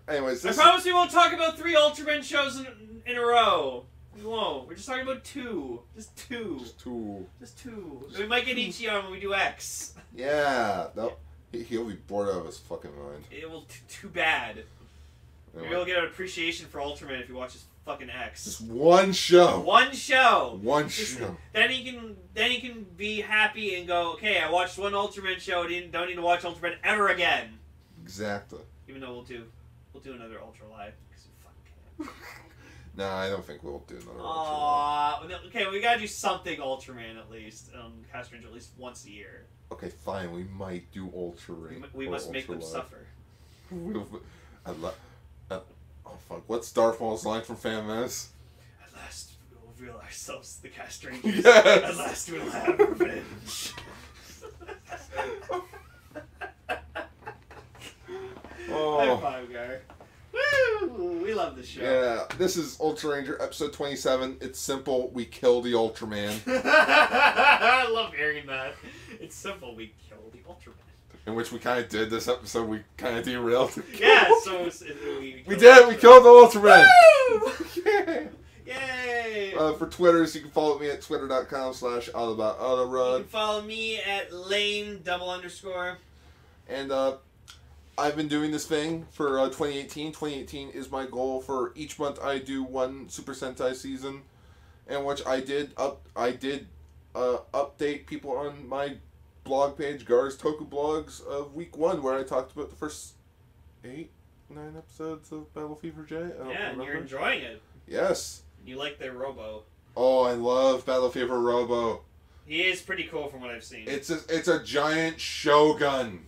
Anyways, I promise we won't talk about 3 Ultraman shows in a row. We won't. We're just talking about 2. Just 2. Just 2. We might get Ichi on when we do X. Yeah. No, he'll be bored out of his fucking mind. It will. Too bad. Maybe he'll get an appreciation for Ultraman if he watches fucking X. Just one show. One show. One show. Then he can be happy and go, okay, I watched one Ultraman show. Don't need to watch Ultraman ever again. Exactly. Even though we'll do another Ultra Live because we fucking can. Nah, I don't think we'll do another Ultra. Okay, we gotta do something Ultraman at least. Castranger at least once a year. Okay, fine. We might do Ultraman. We must make them suffer. Oh fuck! What's Starfall's line from Fan Menace? At last we will reveal ourselves to the Castrangers. Yes! At last we will have revenge. Oh. High five, guy. Woo! We love this show. Yeah, this is Ultraranger episode 27. It's simple. We kill the Ultraman. I love hearing that. It's simple. We kill the Ultraman. in which we kind of did this episode. We kind of derailed. Yeah, so we did. We killed the Ultraman. Woo! Yay! For Twitters, you can follow me at twitter.com/allaboutautorun. You can follow me at lame_. And I've been doing this thing for 2018. 2018 is my goal. For each month, I do one Super Sentai season, and which I did update people on my blog page, Gar's Toku Blogs, of week 1, where I talked about the first 8-9 episodes of Battle Fever J. I don't and remember. you're enjoying it. Yes. You like their Robo. Oh, I love Battle Fever Robo. He is pretty cool from what I've seen. It's a giant shogun.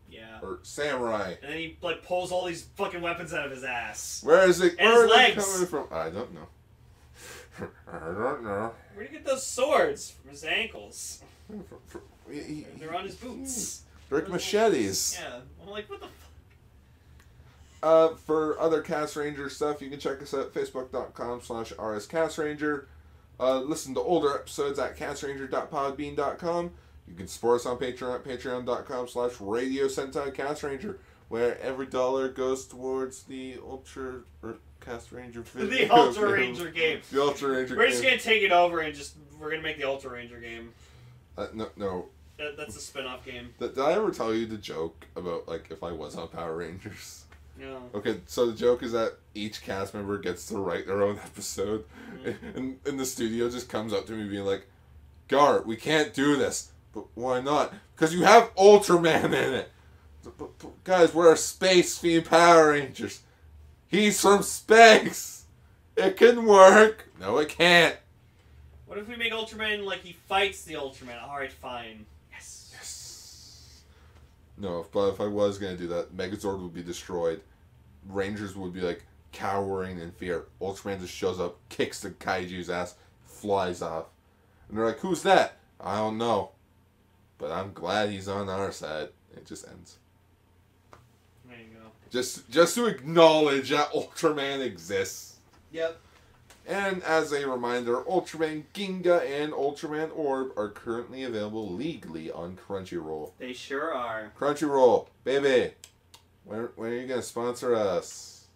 Yeah. Or samurai. And then he like pulls all these fucking weapons out of his ass. Where is it? And Where his are they legs. coming from? I don't know. I don't know. Where'd he get those swords? From his ankles. They're on his boots. They're like machetes. Yeah. I'm like, what the fuck? For other Cast Ranger stuff, you can check us out at facebook.com/rscastranger. Listen to older episodes at castranger.podbean.com. You can support us on Patreon at patreon.com/Radio Sentai Castranger, where every dollar goes towards the Cast Ranger video. The Ultraranger game. The Ultraranger game. We're just gonna take it over and we're gonna make the Ultraranger game. No. That's a spin-off game. Did I ever tell you the joke about, like, if I was on Power Rangers? No. Okay, so the joke is that each cast member gets to write their own episode, and the studio just comes up to me being like, Gar, we can't do this. But why not? Because you have Ultraman in it. But guys, we're space-themed Power Rangers. He's from space. It can work. No, it can't. What if we make Ultraman like he fights the Ultraman? Alright, fine. Yes. Yes. No, but if I was going to do that, Megazord would be destroyed. Rangers would be, like, cowering in fear. Ultraman just shows up, kicks the kaiju's ass, flies off. And they're like, who's that? I don't know. But I'm glad he's on our side. It just ends. There you go. Just to acknowledge that Ultraman exists. Yep. And as a reminder, Ultraman Ginga and Ultraman Orb are currently available legally on Crunchyroll. They sure are. Crunchyroll, baby. When are you going to sponsor us?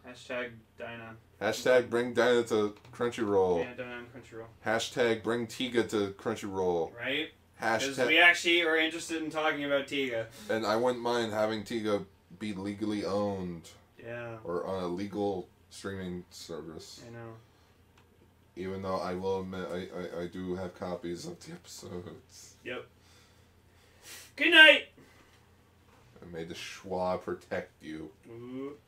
Hashtag Dyna. Hashtag bring Dinah to Crunchyroll. Yeah, Dyna on Crunchyroll. Hashtag bring Tiga to Crunchyroll. Right? Because Hashtag. we actually are interested in talking about Tiga. And I wouldn't mind having Tiga be legally owned. Yeah. Or on a legal streaming service. I know. Even though I will admit I do have copies of the episodes. Yep. Good night! And may the Schwa protect you. Ooh.